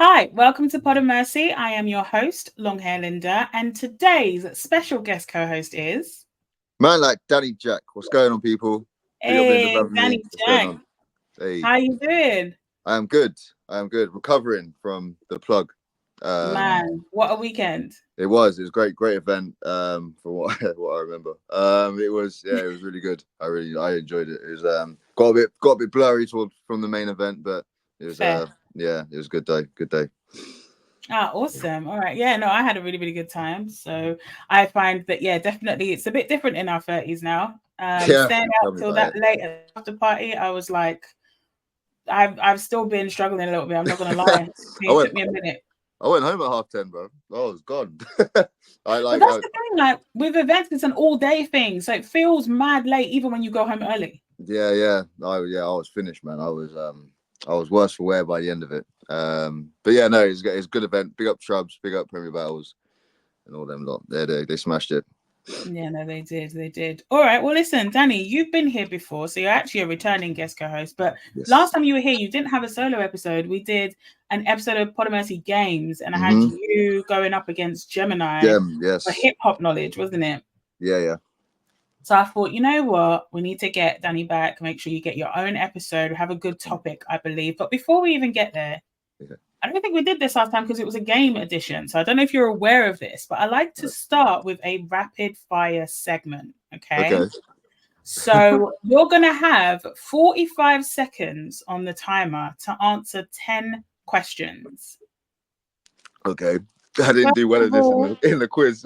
Hi, welcome to Pod of Mercy. I am your host, Longhair Linda, and today's special guest co-host is Man like Danny Jaqq. What's going on, people? Big up Linda Hey, Beverly. Danny What's going Jaqq. on? Hey, How you doing? I am good. I am good. Recovering from the plug. Man, what a weekend. It was a great event. For what what I remember. It was really good. I enjoyed it. It was got a bit blurry from the main event, but it was Fair. it was a good day. Good day. Ah, awesome. All right. Yeah, no, I had a really, really good time. So I find that, yeah, definitely it's a bit different in our 30s now. Yeah, Staying tell out me till about that it. late at the after party, I was like, I've still been struggling a little bit. I'm not gonna lie. I It went took me a minute. I went home at 10:30, bro. I was gone. I But like that's I, the thing, like with events, it's an all-day thing. So it feels mad late even when you go home early. I was finished, man. I was worse for wear by the end of it. But yeah, no, it's a good event. Big up Shrubs, big up Premier Battles, and all them lot. They smashed it. Yeah, no, they did. They did. All right. Well, listen, Danny, you've been here before, so you're actually a returning guest co-host. But last Yes. time you were here, you didn't have a solo episode. We did an episode of Podomercy Games, and I had Mm-hmm. you going up against Gemini Gem. for Yes. hip hop knowledge, wasn't it? Yeah. So I thought, you know what? We need to get Danny back. Make sure you get your own episode. Have a good topic, I believe. But before we even get there, Yeah. I don't think we did this last time because it was a game edition. So I don't know if you're aware of this, but I like to start with a rapid fire segment. Okay. Okay. So you're going to have 45 seconds on the timer to answer 10 questions. Okay. I didn't First do well of at this all, in the quiz.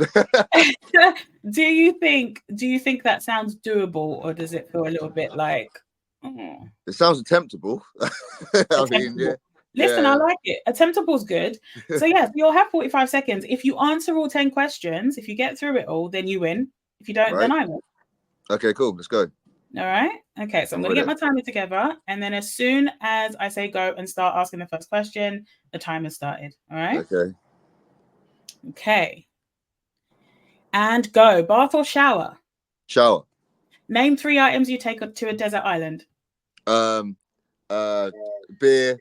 do you think that sounds doable, or does it feel a little bit like It sounds attemptable. I mean, attemptable? Listen, I yeah. like it. Attemptable is good. So yes, you'll have 45 seconds. If you answer all 10 questions, if you get through it all, then you win. If you don't, then Right. I win. Okay. Cool. Let's go. All right. Okay. So I'm I'm going to with get it. my timer together. And then as soon as I say go and start asking the first question, the timer started. All right. Okay. Okay. And go. Bath or shower? Shower. Name 3 items you take to a desert island. Um. Beer.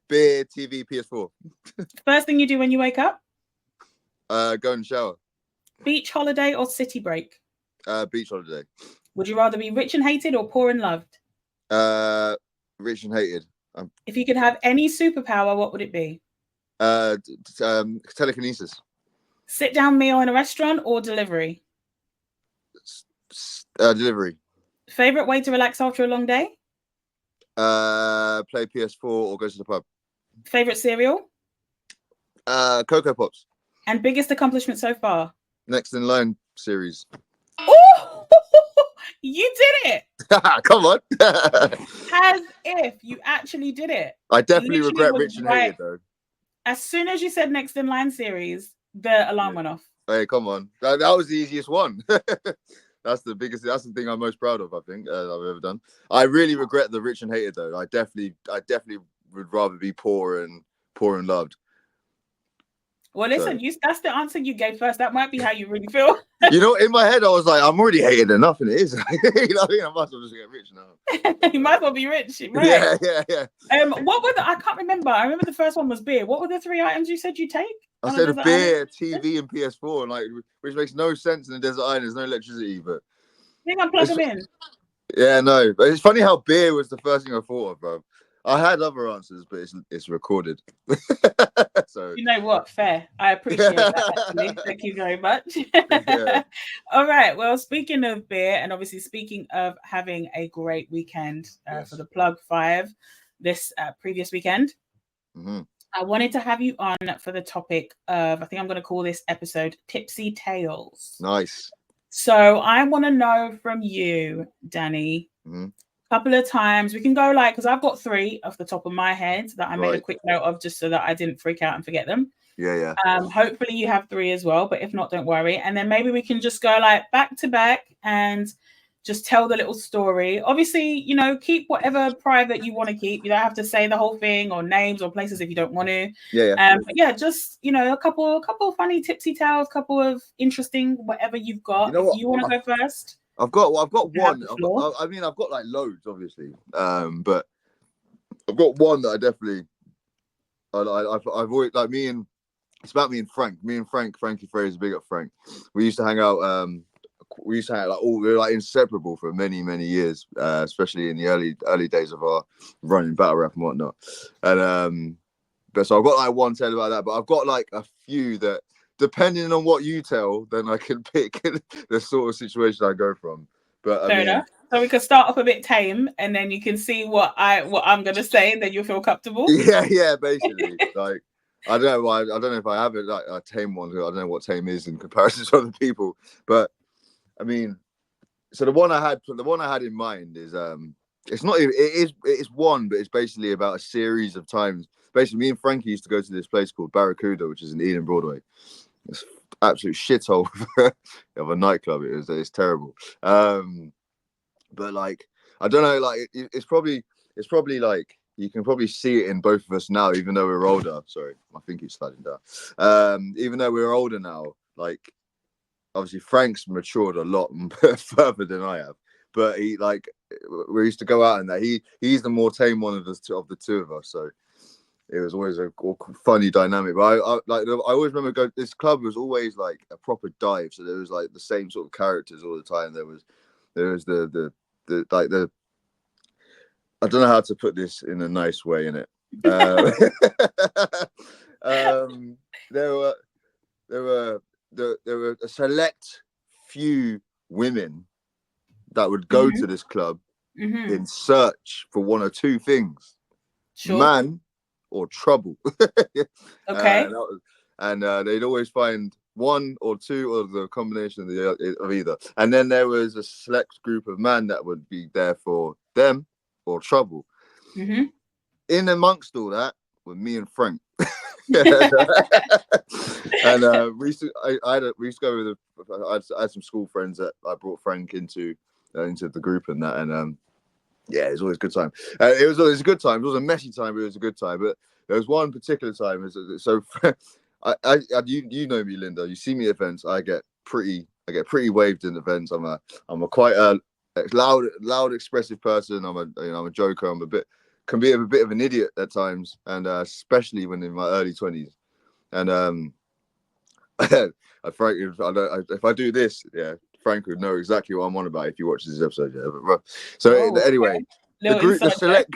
Beer. TV. PS4. First thing you do when you wake up? Go and shower. Beach holiday or city break? Beach holiday. Would you rather be rich and hated or poor and loved? Rich and hated. If you could have any superpower, what would it be? Telekinesis. Sit down meal in a restaurant or delivery? Delivery. Favorite way to relax after a long day? Play PS4 or go to the pub. Favorite cereal? Cocoa Pops. And biggest accomplishment so far? Next in line series. Oh, you did it! Come on. As if you actually did it. I definitely Literally regret was Rich and right. Hated though. As soon as you said next in line series, the alarm went off. Hey, come on. That was the easiest one. That's the thing I'm most proud of, I think, I've ever done. I really regret the Rich and Hated though. I definitely would rather be poor and loved. Well, listen, that's the answer you gave first. That might be how you really feel. You know, in my head, I was like, I'm already hated enough, and it is. You know what I mean? I might as well just get rich now. You might as well be rich, right? Yeah. What were I can't remember. I remember the first one was beer. What were the 3 items you said you take? I said a beer, TV, and PS4, and which makes no sense in the desert island. There's no electricity, but I think I plug them in. Yeah, no, but it's funny how beer was the first thing I thought of, bro. I had other answers, but it's recorded. So you know what? Fair. I appreciate that. Actually, thank you very much. Yeah. All right. Well, speaking of beer, and obviously speaking of having a great weekend for the Plug 5 this previous weekend, I wanted to have you on for the topic of, I think I'm going to call this episode Tipsy Tales. Nice. So I want to know from you, Danny, couple of times we can go because I've got 3 off the top of my head that I made a quick note of just so that I didn't freak out and forget them. Yeah. Hopefully you have 3 as well, but if not, don't worry. And then maybe we can just go back to back and just tell the little story. Obviously, keep whatever private you want to keep. You don't have to say the whole thing or names or places if you don't want to. Yeah. But yeah, just a couple of funny tipsy tales, couple of interesting whatever you've got. If you want to go first. I've got one. I've got loads, obviously. But I've got one that I've always like me and it's about me and Frank. Me and Frankie Fraser, big up Frank. We used to hang out. Like we were like inseparable for many years, especially in the early days of our running battle rap and whatnot. And but so I've got like one tale about that, but I've got like a few that, depending on what you tell, then I can pick the sort of situation I go from. But Fair enough. So we can start off a bit tame, and then you can see what I'm gonna say, and then you'll feel comfortable. Yeah, basically. Like I don't know why. I don't know if I have it like a tame one. I don't know what tame is in comparison to other people. But I mean, so the one I had in mind is it's not even, it is one, but it's basically about a series of times. Basically, me and Frankie used to go to this place called Barracuda, which is in Eden Broadway. It's absolute shithole of a nightclub. It's terrible. But like I don't know, like it's probably like you can probably see it in both of us now, even though we're older. Sorry, I think it's sliding down. Even though we're older now, like obviously Frank's matured a lot further than I have. But he like we used to go out and that he's the more tame one of the two of us. So it was always a funny dynamic. But I always remember this club was always like a proper dive. So there was like the same sort of characters all the time. There was the like the I don't know how to put this in a nice way in it. There were a select few women that would go to this club in search for one or two things: man or trouble. Okay. And they'd always find one or two, or the combination of either. And then there was a select group of men that would be there for them or trouble. In amongst all that were me and Frank. And we used to go with I had some school friends that I brought Frank into the group and that, and yeah, it was always a good time. It was always a good time. It was a messy time, but it was a good time. But there was one particular time. So you know me, Linda. You see me at events. I get pretty waved in events. I'm a quite loud, expressive person. I'm a joker. Can be a bit of an idiot at times, and especially when in my early 20s. And Frank, if I do this, yeah, Frank would know exactly what I'm on about if you watch this episode. Yeah, so anyway, the group, the select,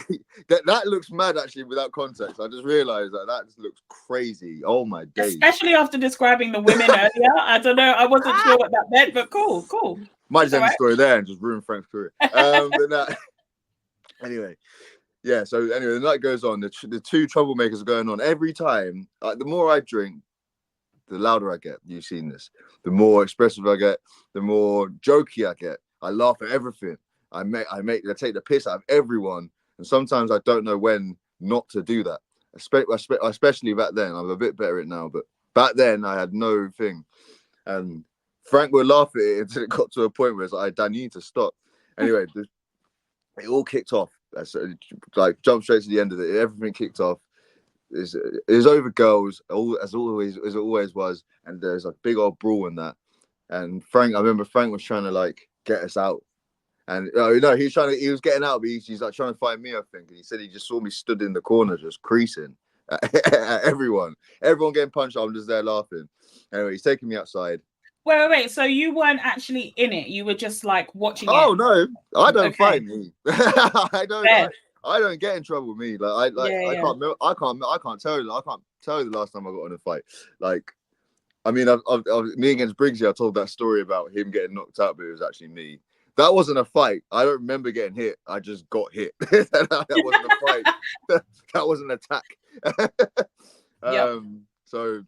that looks mad actually without context. I just realised that just looks crazy. Oh my days! Especially after describing the women earlier. I don't know. I wasn't sure what that meant, but cool. Might just end the story there and just ruin Frank's career. But anyway. Yeah, so anyway, the night goes on. The two troublemakers are going on every time. The more I drink, the louder I get. You've seen this. The more expressive I get, the more jokey I get. I laugh at everything. I take the piss out of everyone. And sometimes I don't know when not to do that. Especially back then. I'm a bit better at it now, but back then I had no thing. And Frank would laugh at it until it got to a point where it's like, Dan, you need to stop. Anyway, it all kicked off. Like jump straight to the end of it. Everything kicked off. It was over girls, as it always was, and there's a big old brawl in that. And I remember Frank was trying to like get us out, and he was getting out, but he's like trying to find me, I think. And he said he just saw me stood in the corner, just creasing at everyone getting punched. I'm just there laughing. Anyway, he's taking me outside. Wait. So you weren't actually in it. You were just like watching it. Oh no, I don't fight me. I don't get in trouble with me. I can't tell you the last time I got in a fight. Like, I mean, me against Briggsy, I told that story about him getting knocked out, but it was actually me. That wasn't a fight. I don't remember getting hit. I just got hit. That wasn't a fight. That was an attack. So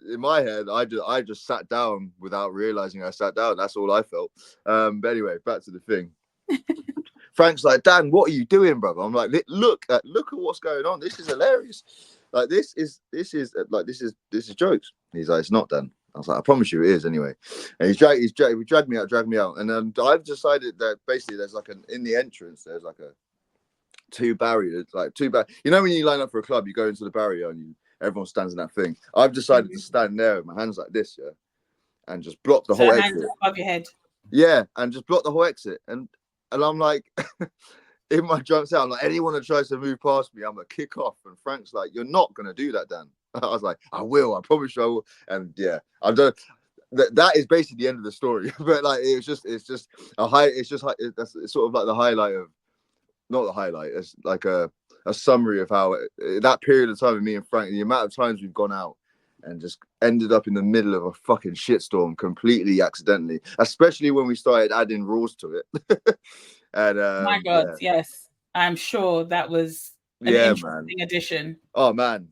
in my head, I just sat down without realizing I sat down. That's all I felt. But anyway, back to the thing. Frank's like, Dan, what are you doing, brother? I'm like, look at what's going on. This is hilarious. Like, this is jokes. He's like, it's not, Dan. I was like, I promise you it is anyway. And he dragged me out. And I've decided that basically there's like in the entrance, there's like two barriers. You know, when you line up for a club, you go into the barrier and everyone stands in that thing. I've decided to stand there with my hands like this, yeah, and just block the whole exit. Hands above your head. Yeah, and just block the whole exit. And I'm like, in my drunk set, I'm like, anyone that tries to move past me, I'm gonna kick off. And Frank's like, you're not gonna do that, Dan. I was like, I will. I promise you I will. And yeah, I don't. That is basically the end of the story. But like, it's just a high. It's just that's it's sort of like the highlight of, not the highlight. It's like a summary of how that period of time with me and Frank, the amount of times we've gone out and just ended up in the middle of a fucking shitstorm completely accidentally, especially when we started adding rules to it. And my God, yes, I'm sure that was an interesting addition. Oh man,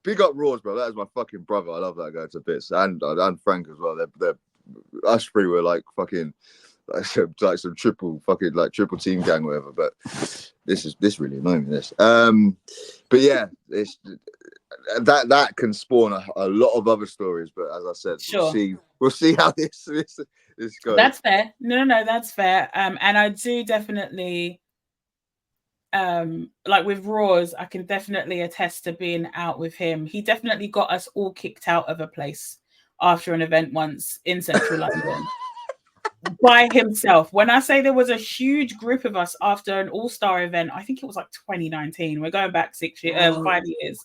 big up Raws, bro. That is my fucking brother. I love that guy to bits, and Frank as well. They're us three were like fucking like some triple team gang, whatever. But this really annoying me. This, but yeah, it's that can spawn a lot of other stories. But as I said, sure, we'll see how this goes. That's fair. No, that's fair. And I do definitely. Like with Roars, I can definitely attest to being out with him. He definitely got us all kicked out of a place after an event once in central London by himself. When I say there was a huge group of us after an all-star event, I think it was like 2019. We're going back 5 years.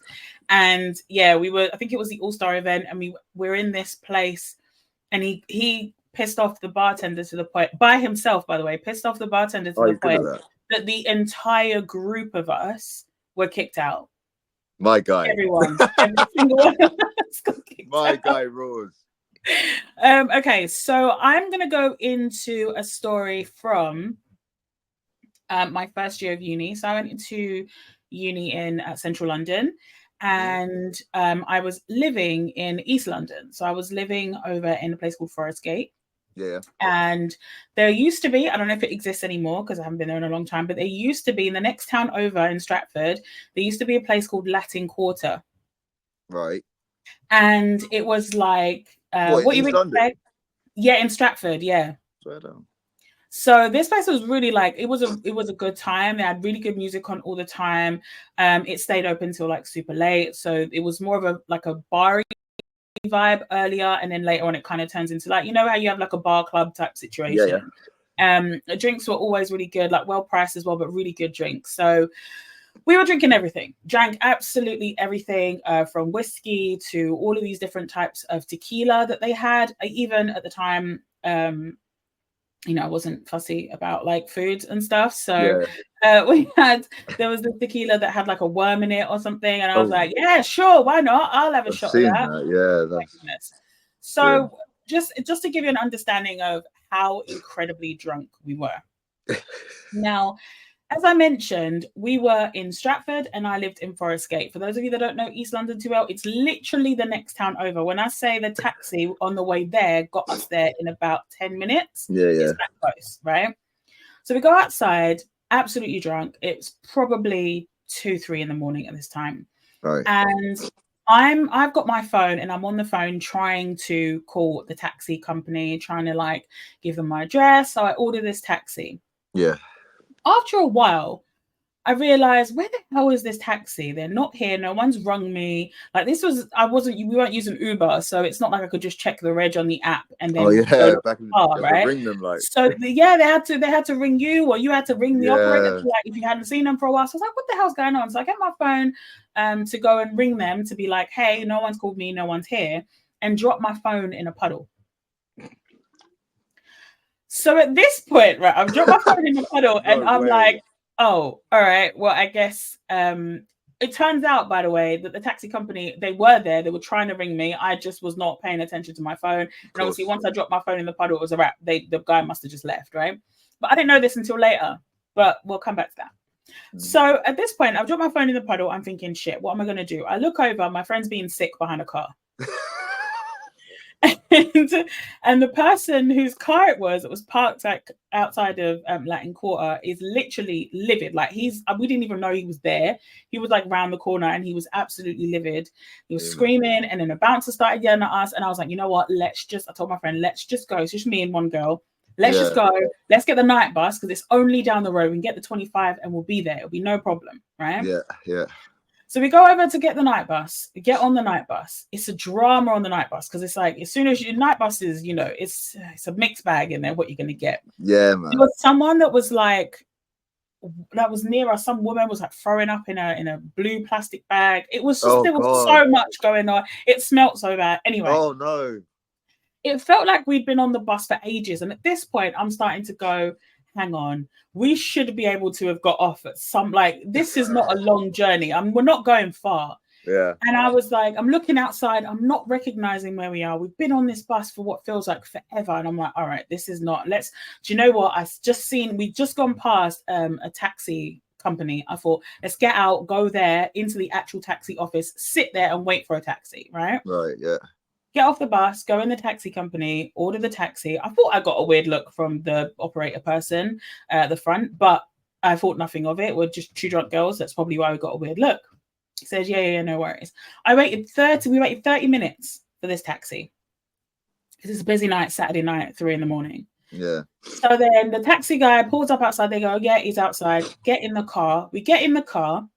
And yeah, I think it was the all-star event, and we're in this place, and he pissed off the bartender to the point, by himself, by the way, pissed off the bartender to the point that the entire group of us were kicked out. My guy. Everyone. Every single one of us got kicked My out. guy Rose. Okay, so I'm going to go into a story from my first year of uni. So I went into uni in central London, and I was living in East London. So I was living over in a place called Forest Gate. Yeah. And there used to be, I don't know if it exists anymore because I haven't been there in a long time, but there used to be in the next town over in Stratford, there used to be a place called Latin Quarter. Right. And it was like, what you would expect. Yeah, in Stratford, yeah. So this place was really like, it was a good time. They had really good music on all the time. It stayed open till like super late. So it was more of a bar vibe earlier, and then later on it kind of turns into like, you know how you have like a bar club type situation. The drinks were always really good, like well priced as well, but really good drinks. So we were drinking everything, drank absolutely everything, from whiskey to all of these different types of tequila that they had. Even at the time, I wasn't fussy about like food and stuff. So there was the tequila that had like a worm in it or something. And I was like, yeah, sure. Why not? I'll have a shot of that. Yeah. That's so just to give you an understanding of how incredibly drunk we were. Now, as I mentioned, we were in Stratford and I lived in Forest Gate. For those of you that don't know East London too well, it's literally the next town over. When I say the taxi on the way there got us there in about 10 minutes, it's that close, right? So we go outside, absolutely drunk. It's probably 2-3 in the morning at this time. Right. And I've got my phone and I'm on the phone trying to call the taxi company, trying to like give them my address. So I order this taxi. Yeah. After a while, I realized, where the hell is this taxi? They're not here. No one's rung me. Like we weren't using Uber, so it's not like I could just check the reg on the app and then go back in the car, right? Ring them, like. So they had to ring you, or you had to ring the operator, like if you hadn't seen them for a while. So I was like, what the hell's going on? So I get my phone to go and ring them to be like, hey, no one's called me, no one's here, and drop my phone in a puddle. So at this point, right, I've dropped my phone in the puddle and I'm like, oh, all right. Well, I guess it turns out, by the way, that the taxi company, they were there. They were trying to ring me. I just was not paying attention to my phone. And obviously, once I dropped my phone in the puddle, it was a wrap. The guy must have just left, right? But I didn't know this until later. But we'll come back to that. So at this point, I've dropped my phone in the puddle. I'm thinking, shit, what am I going to do? I look over. My friend's being sick behind a car. And the person whose car it was parked like outside of Latin Quarter is literally livid. Like we didn't even know he was there. He was like round the corner and he was absolutely livid. He was screaming, and then a bouncer started yelling at us. And I was like, you know what? I told my friend, let's just go. It's just me and one girl. Let's just go. Let's get the night bus because it's only down the road. We can get the 25 and we'll be there. It'll be no problem, right? Yeah. So we go over to get the night bus. We get on the night bus. It's a drama on the night bus because it's like, as soon as your night bus is, it's a mixed bag in there, what you're going to get. Yeah, man. There was someone that was like that was near us. Some woman was like throwing up in a blue plastic bag. It was just there was God. so much going on. It smelt so bad. Anyway. Oh no. It felt like we'd been on the bus for ages. And at this point, I'm starting to go, hang on, we should be able to have got off at some, like, this is not a long journey. We're not going far. Yeah. And I was like, I'm looking outside. I'm not recognizing where we are. We've been on this bus for what feels like forever. And I'm like, all right, this is not, do you know what? We just gone past a taxi company. I thought, let's get out, go there into the actual taxi office, sit there and wait for a taxi, right? Right, yeah. Get off the bus, go in the taxi company, order the taxi. I thought I got a weird look from the operator person at the front, but I thought nothing of it. We're just two drunk girls. That's probably why we got a weird look. He says, yeah, no worries. We waited 30 minutes for this taxi. It's a busy night, Saturday night at 3 a.m. Yeah. So then the taxi guy pulls up outside. They go, yeah, he's outside. Get in the car. We get in the car.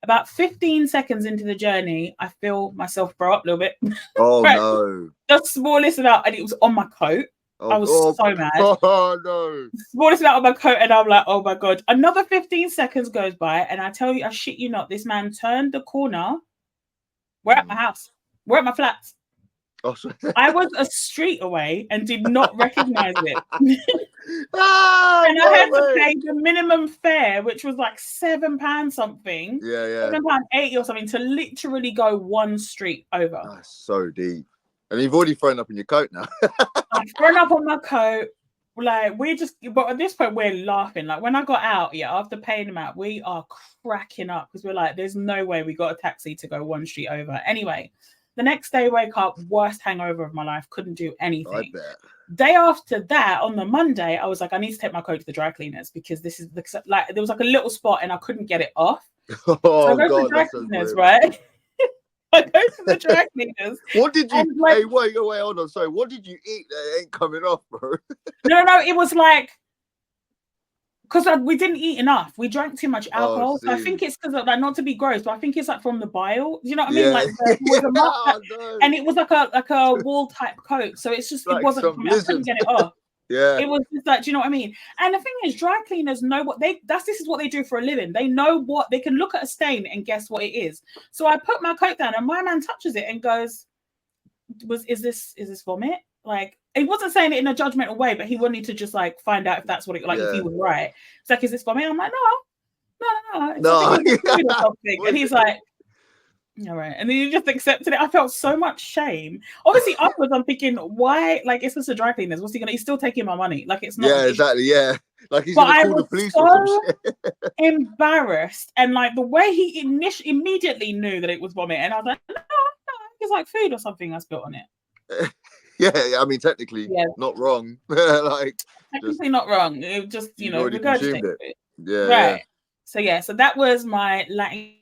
About 15 seconds into the journey, I feel myself throw up a little bit. Oh, right. no. The smallest amount, and it was on my coat. I was so mad. Oh, no. Smallest amount on my coat, and I'm like, oh, my God. Another 15 seconds goes by, and I tell you, I shit you not, this man turned the corner. We're at my house. We're at my flats. Oh, sorry. I was a street away and did not recognize it. And I had to pay the minimum fare, which was like £7 something. Yeah. £7.80 or something to literally go one street over. That's so deep. And you've already thrown up in your coat now. I've thrown up on my coat. Like, but at this point, we're laughing. Like, when I got out, after paying them out, we are cracking up because we're like, there's no way we got a taxi to go one street over. Anyway, the next day, wake up, worst hangover of my life, couldn't do anything. I bet. Day after that, on the Monday, I was like, I need to take my coat to the dry cleaners because this is like, there was like a little spot and I couldn't get it off. Oh, so I go God, to the dry cleaners, right? I go to the dry cleaners. What did you? Like, hey, wait, hold on. Sorry, what did you eat that ain't coming off, bro? No, it was like because we didn't eat enough. We drank too much alcohol. So I think it's because of, like, not to be gross, but I think it's like from the bile. You know what I mean? Like it was a no. And it was like a wool type coat. So it's just like it wasn't. I couldn't get it off. Yeah. It was just like, do you know what I mean? And the thing is, dry cleaners know what this is what they do for a living. They know what they can look at a stain and guess what it is. So I put my coat down and my man touches it and goes, is this vomit? Like, he wasn't saying it in a judgmental way, but he wanted to just like find out if that's what it like if he was right. It's like, is this vomit? I'm like, no. It's food or something. And he's like, all right. And then you just accepted it. I felt so much shame. Obviously, afterwards, I'm thinking, why? Like, it's just a dry cleaners. What's he gonna? He's still taking my money. Like, it's not. Yeah, exactly. Yeah, like he's gonna call the police or some shit. Embarrassed, and like the way he immediately knew that it was vomit, and I was like, no, it's like food or something I spilled on it. Yeah, I mean, technically, not wrong. Like, technically not wrong. It just, regurgitated it. Yeah, right. Yeah. So that was my Latin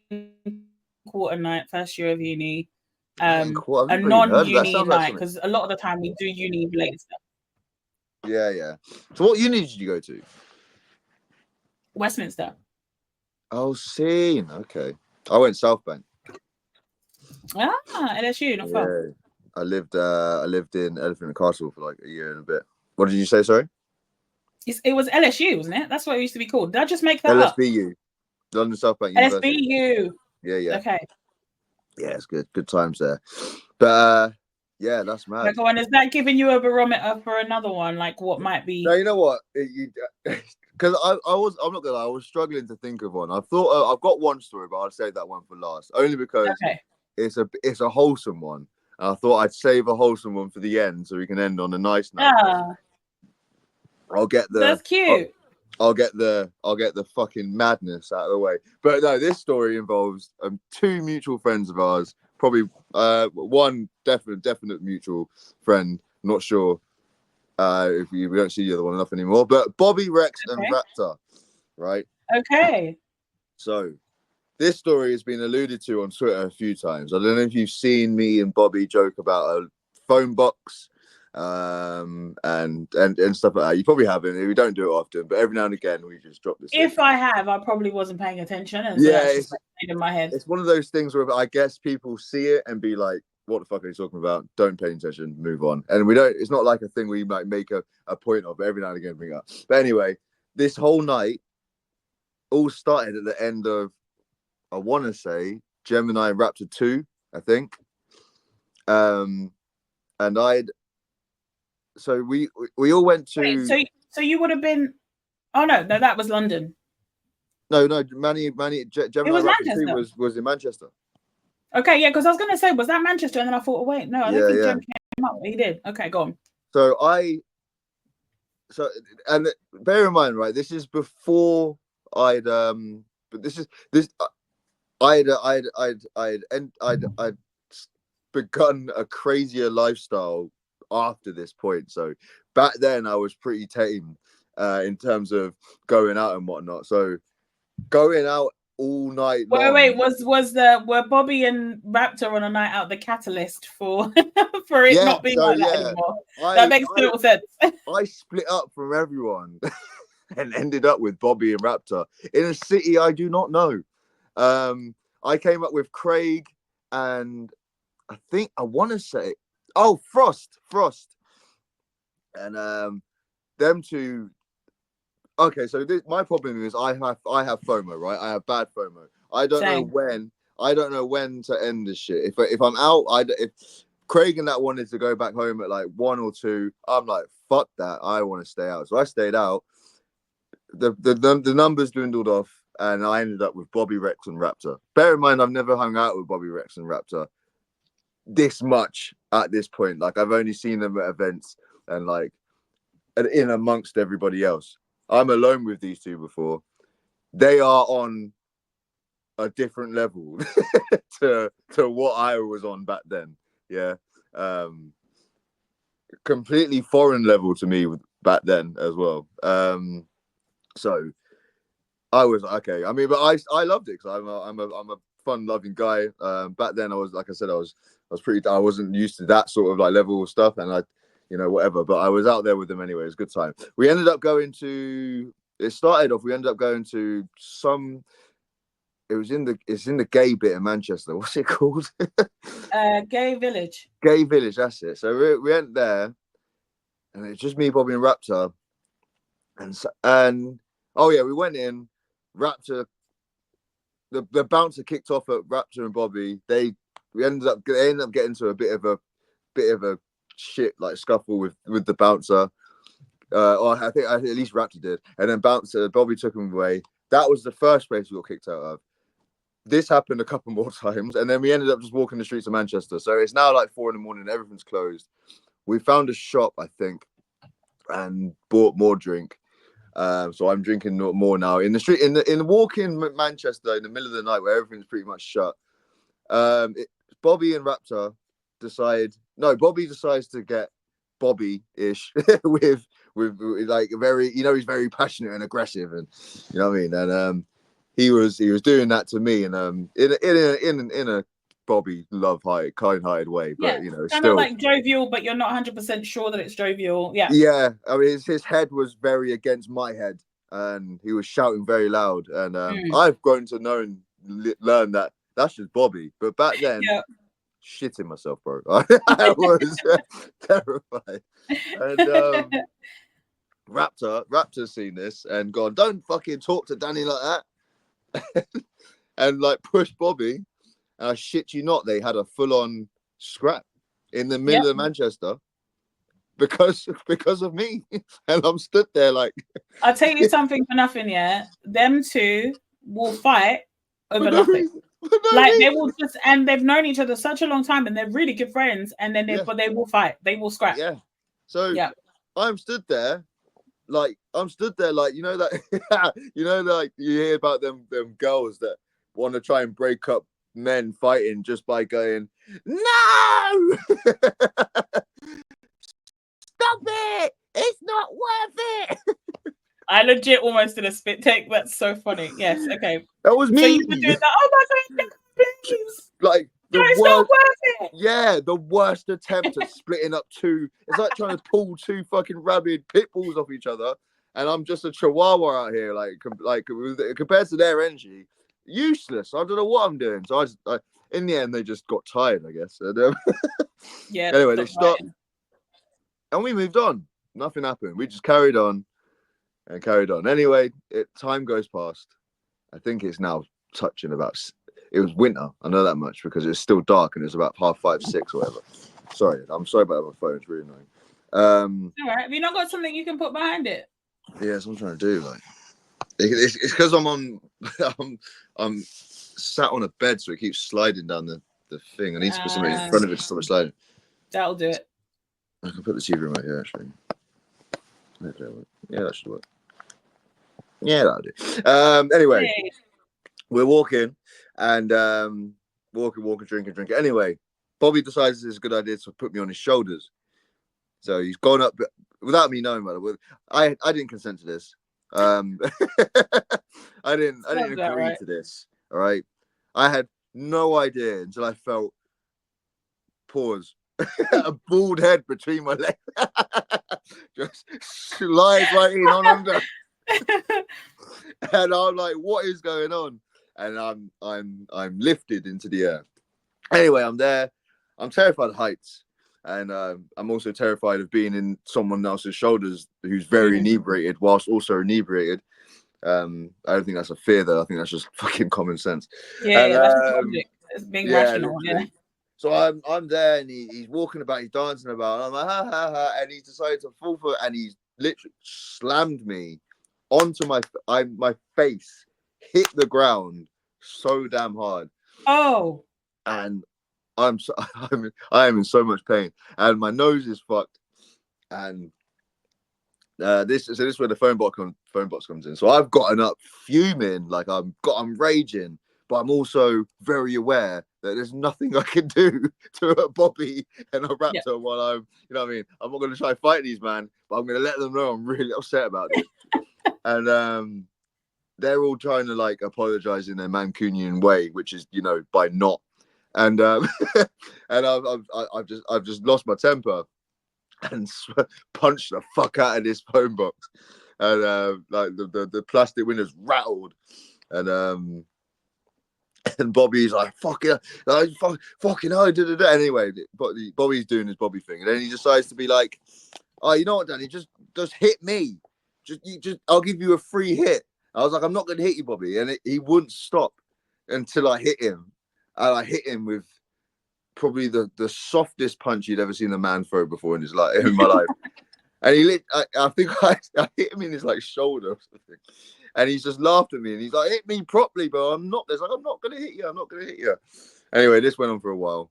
quarter night, first year of uni. A non-uni night, because a lot of the time we do uni related stuff. Yeah. So what uni did you go to? Westminster. Oh, scene. Okay. I went South Bank. LSU, not far. I lived in Elephant and Castle for like a year and a bit. What did you say, sorry? It was LSU, wasn't it? That's what it used to be called. Did I just make that up? LSBU. London South Bank University. LSBU. Yeah. Okay. Yeah, it's good. Good times there. But yeah, that's mad. Go on. Is that giving you a barometer for another one? Like what might be? No, you know what? Because I'm not gonna lie, I was struggling to think of one. I thought I've got one story, but I'll save that one for last. Only because it's a wholesome one. And I thought I'd save a wholesome one for the end, so we can end on a nice note. I'll get the. That's cute. I'll get the fucking madness out of the way. But no, this story involves two mutual friends of ours. Probably one definite mutual friend. Not sure if we don't see the other one enough anymore. But Bobby, Rex, and Raptor, right? Okay. So this story has been alluded to on Twitter a few times. I don't know if you've seen me and Bobby joke about a phone box. And stuff like that. You probably haven't. We don't do it often, but every now and again we just drop this. If I have, I probably wasn't paying attention, and so that's just like in my head. It's one of those things where I guess people see it and be like, "What the fuck are you talking about? Don't pay attention. Move on." And we don't. It's not like a thing we might make a point of. But every now and again bring up. But anyway, this whole night, all started at the end of, I want to say, Gemini Raptor 2, I think. And so we all went to. Wait, so you would have been. Oh no, that was London. No, Gemini Raptor 2 was in Manchester. Okay, yeah, because I was gonna say, was that Manchester? And then I thought, oh, wait, no, I don't think Jem came up. He did. Okay, go on. So and bear in mind, right? This is before I'd begun a crazier lifestyle after this point. So back then I was pretty tame in terms of going out and whatnot. So going out all night long. Wait, were Bobby and Raptor on a night out the catalyst for it not being like that anymore? That makes total sense. I split up from everyone and ended up with Bobby and Raptor in a city I do not know. I came up with Craig and I want to say, Frost, and them two. Okay, so my problem is I have FOMO, right? I have bad FOMO. I don't know when to end this shit. If I'm out, if Craig and that wanted to go back home at like 1 or 2, I'm like, fuck that. I want to stay out. So I stayed out. The numbers dwindled off, and I ended up with Bobby Rex and Raptor. Bear in mind, I've never hung out with Bobby Rex and Raptor this much at this point. Like, I've only seen them at events and like in amongst everybody else. I'm alone with these two before. They are on a different level to what I was on back then. Yeah. Completely foreign level to me back then as well. So I was okay. I mean, but I loved it because I'm a fun-loving guy. Back then, I was, like I said, I was pretty. I wasn't used to that sort of like level of stuff, and whatever. But I was out there with them anyway. It was a good time. We ended up going to. It started off. We ended up going to some. It's in the gay bit of Manchester. What's it called? Gay Village. Gay Village. That's it. So we went there, and it's just me, Bobby, and Raptor, and oh yeah, we went in. Raptor. The bouncer kicked off at Raptor and Bobby. They ended up getting to a bit of a shit like scuffle with the bouncer. Or I think at least Raptor did, and then Bobby took him away. That was the first place we got kicked out of. This happened a couple more times, and then we ended up just walking the streets of Manchester. So it's now like 4 a.m. Everything's closed. We found a shop, I think, and bought more drink. So I'm drinking more now in the street, in walking Manchester in the middle of the night where everything's pretty much shut. Bobby and Raptor Bobby decides to get Bobby-ish with like very, he's very passionate and aggressive, and you know what I mean. And he was doing that to me, and in a Bobby kind-hearted way, but it's kind of like jovial, but you're not 100% sure that it's jovial. Yeah. I mean, his head was very against my head, and he was shouting very loud. And I've grown to learn that that's just Bobby, but back then, shitting myself, bro. I was terrified. And Raptor's seen this and gone, don't fucking talk to Danny like that, and like push Bobby. And I shit you not, they had a full-on scrap in the middle of Manchester because of me. And I'm stood there like... I'll tell you something for nothing, them two will fight over nothing. They will just... And they've known each other such a long time, and they're really good friends, and then but they will fight. They will scrap. Yeah. So I'm stood there like that like you hear about them girls that want to try and break up men fighting just by going, no, stop it, it's not worth it. I legit almost did a spit take. That's so funny. Yes, okay, that was me. So you were doing that. Oh my god, please, like it's not worth it. Yeah, the worst attempt at splitting up two. It's like trying to pull two fucking rabid pit bulls off each other, and I'm just a chihuahua out here, like compared to their energy, useless. I don't know what I'm doing. So in the end, they just got tired, I guess. And, Anyway, they stopped, and we moved on. Nothing happened. We just carried on. Anyway, time goes past. I think it's now touching about. It was winter. I know that much because it's still dark and it's about 5:30, 6 or whatever. Sorry, I'm sorry about my phone. It's really annoying. All right. Have you not got something you can put behind it? Yeah, that's what I'm trying to do. Like, it's because I'm on. I'm sat on a bed, so it keeps sliding down the thing. I need to put something in front of it to stop it sliding. That'll do it. I can put the TV remote here actually. Yeah, that should work. Yeah, that'll do. Anyway, Hey. we're walking and walking, drinking. Anyway, Bobby decides it's a good idea to put me on his shoulders. So he's gone up without me knowing, by the way. I didn't consent to this. I didn't agree to this. All right. I had no idea until I felt a bald head between my legs. Just slide right in on under. And I'm like, what is going on? And I'm lifted into the air. Anyway, I'm there. I'm terrified of heights. And I'm also terrified of being in someone else's shoulders who's very inebriated whilst also inebriated. I don't think that's a fear, though. I think that's just fucking common sense. Yeah, that's logic. It's being rational. Literally. Yeah. So I'm there, and he's walking about, he's dancing about. And I'm like, ha ha ha, and he's decided to fall for it, and he's literally slammed me onto my face, hit the ground so damn hard. Oh. And I am in so much pain, and my nose is fucked. And this is where the phone box comes in. So I've gotten up fuming, like I'm raging, but I'm also very aware that there's nothing I can do to a Bobby and a Raptor while I'm, you know what I mean? I'm not going to try and fight these, man, but I'm going to let them know I'm really upset about this. And they're all trying to like apologize in their Mancunian way, which is, you know, by not. And and I've just lost my temper and punched the fuck out of this phone box, and like the plastic windows rattled, and Bobby's like fucking hell, anyway. But Bobby's doing his Bobby thing, and then he decides to be like, oh, you know what, Danny, just hit me, just I'll give you a free hit. I was like, I'm not gonna hit you, Bobby, and he wouldn't stop until I hit him, and I hit him with probably the softest punch you'd ever seen a man throw before in my life. And I think I hit him in his like shoulder or something. And he's just laughed at me and he's like, hit me properly, bro. I'm not gonna hit you. Anyway, this went on for a while.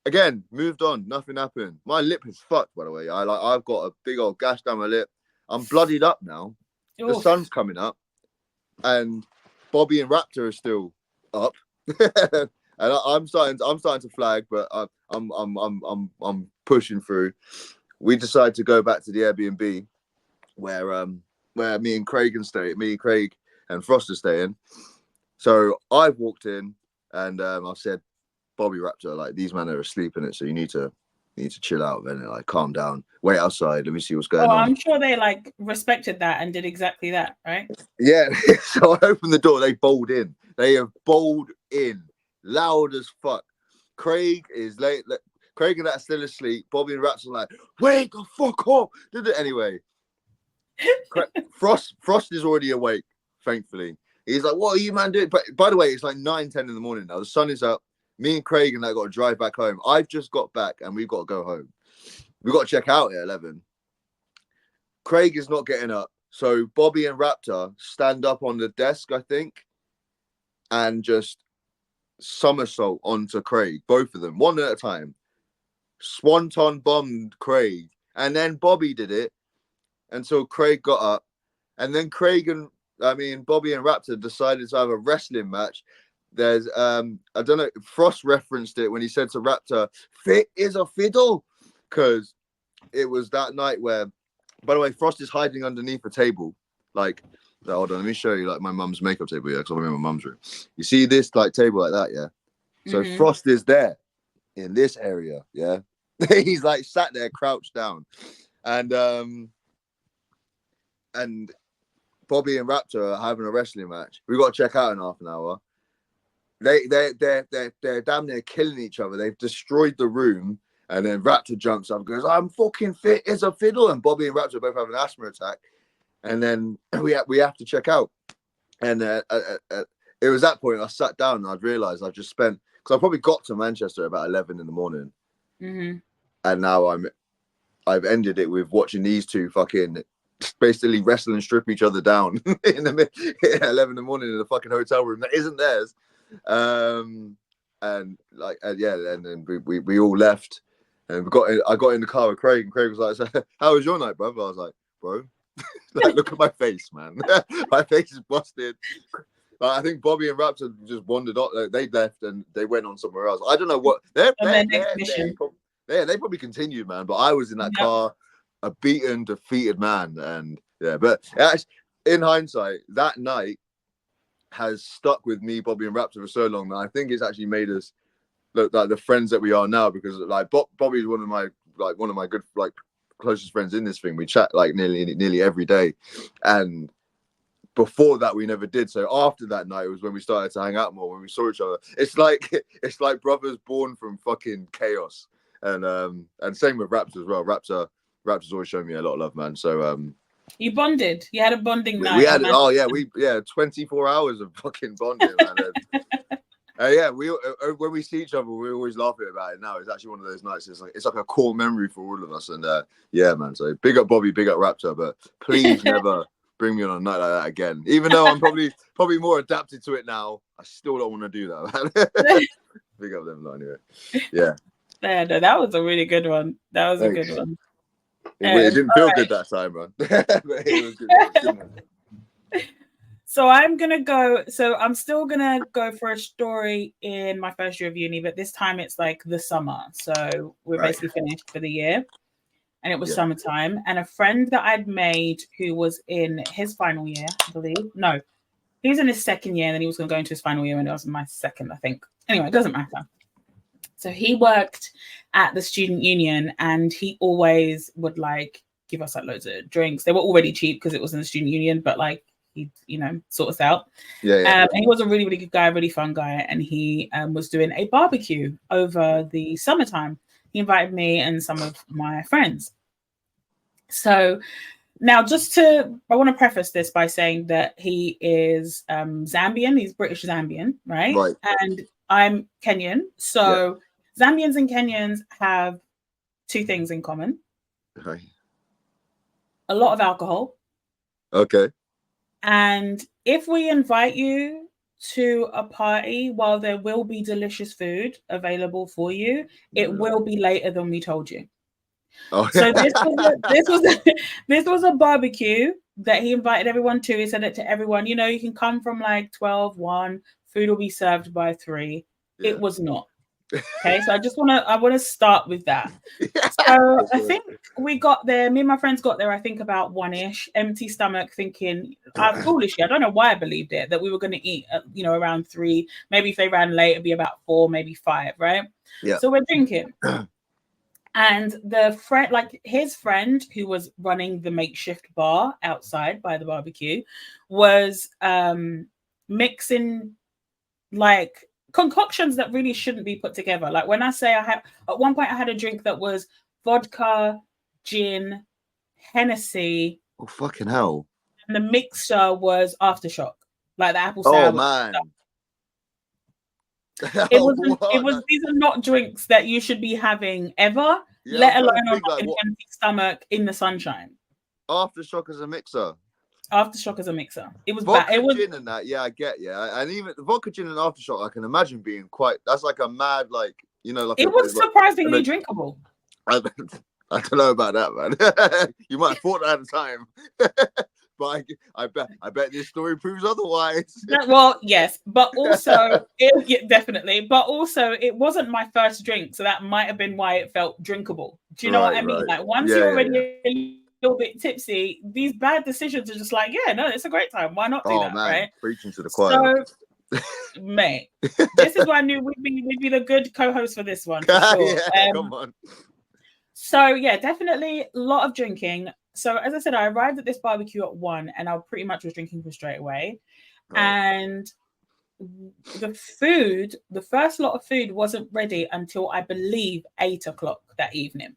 Again, moved on, nothing happened. My lip is fucked, by the way. I've got a big old gash down my lip. I'm bloodied up now. Oof. The sun's coming up, and Bobby and Raptor are still up. And I'm starting to flag, but I'm pushing through. We decide to go back to the Airbnb where me and Craig and Frost are staying. So I've walked in and I've said, Bobby, Raptor, like these men are asleep in it, so you need to chill out, and like calm down, wait outside, let me see what's going on. I'm sure they like respected that and did exactly that, right? Yeah. So I opened the door, they bowled in. They have bowled in. Loud as fuck. Craig is late. Craig and that still asleep. Bobby and Raps are like, wake the fuck up. Anyway, Frost is already awake, thankfully. He's like, what are you, man, doing? But by the way, it's like 9-10 in the morning now. The sun is up. Me and Craig and I got to drive back home. I've just got back and we've got to go home. We've got to check out at 11. Craig is not getting up. So Bobby and Raptor stand up on the desk, I think, and just somersault onto Craig, both of them, one at a time. Swanton bombed Craig, and then Bobby did it until Craig got up, and then Bobby and Raptor decided to have a wrestling match. There's I don't know, Frost referenced it when he said to Raptor, fit is a fiddle, because it was that night where, by the way, Frost is hiding underneath a table, like, hold on, let me show you like my mum's makeup table here, because I'm in my mum's room. You see this like table like that, yeah? So Frost is there in this area, yeah? He's like sat there crouched down. And Bobby and Raptor are having a wrestling match. We've got to check out in half an hour. They're damn near killing each other. They've destroyed the room. And then Raptor jumps up and goes, I'm fucking fit as a fiddle. And Bobby and Raptor both have an asthma attack. And then we have to check out. And it was that point I sat down and I'd realised I've just spent, because I probably got to Manchester about 11 in the morning, and now I've ended it with watching these two fucking basically wrestle and strip each other down at 11 in the morning in a fucking hotel room that isn't theirs. And like, and then we all left, and I got in the car with Craig, and Craig was like, so, "How was your night, brother?" I was like, "Bro, like, look at my face, man. My face is busted." I think Bobby and Raptor just wandered off. They left and they went on somewhere else. I don't know what they probably continued, man. But I was in that car, a beaten, defeated man, and But actually, in hindsight, that night has stuck with me, Bobby and Raptor, for so long that I think it's actually made us look like the friends that we are now. Because like Bobby's one of my good closest friends in this thing. We chat like nearly every day, and before that we never did. So after that night was when we started to hang out more, when we saw each other. It's like brothers born from fucking chaos. And same with Raptor as well. Raptor's always shown me a lot of love, man. So you bonded. You had a bonding night. We had 24 hours of fucking bonding, man. When we see each other, we always laughing about it now. It's actually one of those nights. It's like a core memory for all of us. And man. So big up Bobby, big up Raptor, but please never bring me on a night like that again. Even though I'm probably more adapted to it now, I still don't want to do that, man. Big up them, anyway. Yeah. Yeah, no, that was a really good one. That was a good one. It didn't feel good that time, man. But it was good. So I'm still gonna go for a story in my first year of uni, but this time it's like the summer. So we're basically finished for the year. And it was summertime. And a friend that I'd made who was in his final year, I believe. No, he was in his second year, and then he was going to go into his final year, and it was my second, I think. Anyway, it doesn't matter. So he worked at the student union, and he always would like give us like loads of drinks. They were already cheap because it was in the student union, but like he'd, sort us out. And he was a really, really good guy, really fun guy. And he was doing a barbecue over the summertime. He invited me and some of my friends. So now I want to preface this by saying that he is Zambian. He's British Zambian, right? And I'm Kenyan. So Zambians and Kenyans have two things in common. A lot of alcohol. Okay. And if we invite you to a party, while there will be delicious food available for you, it will be later than we told you. Oh. So this was a barbecue that he invited everyone to. He said it to everyone. You can come from like 12, 1. Food will be served by 3. Yeah. It was not. Okay, so I want to start with that. So I think we got there. Me and my friends got there, I think about 1-ish, empty stomach, thinking, foolishly, I don't know why I believed it, that we were going to eat, around 3. Maybe if they ran late, it'd be about 4, maybe 5, right? Yeah. So we're drinking. And his friend who was running the makeshift bar outside by the barbecue was mixing like concoctions that really shouldn't be put together. Like when I say at one point I had a drink that was vodka, gin, Hennessy. Oh, fucking hell. And the mixture was Aftershock, like the apple sour. Oh, man. These are not drinks that you should be having ever, let alone on an empty stomach in the sunshine. Aftershock as a mixer. Aftershock as a mixer. It was vodka, bad. It was gin and that. Yeah, I get. Yeah, and even the vodka, gin, and Aftershock, I can imagine being quite. That's like a mad, like it was surprisingly drinkable. I don't know about that, man. You might have thought that at the time. But I bet this story proves otherwise. Well, yes, but also definitely. But also, it wasn't my first drink, so that might have been why it felt drinkable. Do you know what I mean? Like once you're already a little bit tipsy, these bad decisions are just like, it's a great time. Why not do that? Man, right? Preaching to the choir. So, mate, this is why I knew we'd be the good co-host for this one. For sure. Come on. So definitely a lot of drinking. So as I said, I arrived at this barbecue at 1, and I pretty much was drinking for straight away. Right. And the first lot of food wasn't ready until I believe 8 o'clock that evening.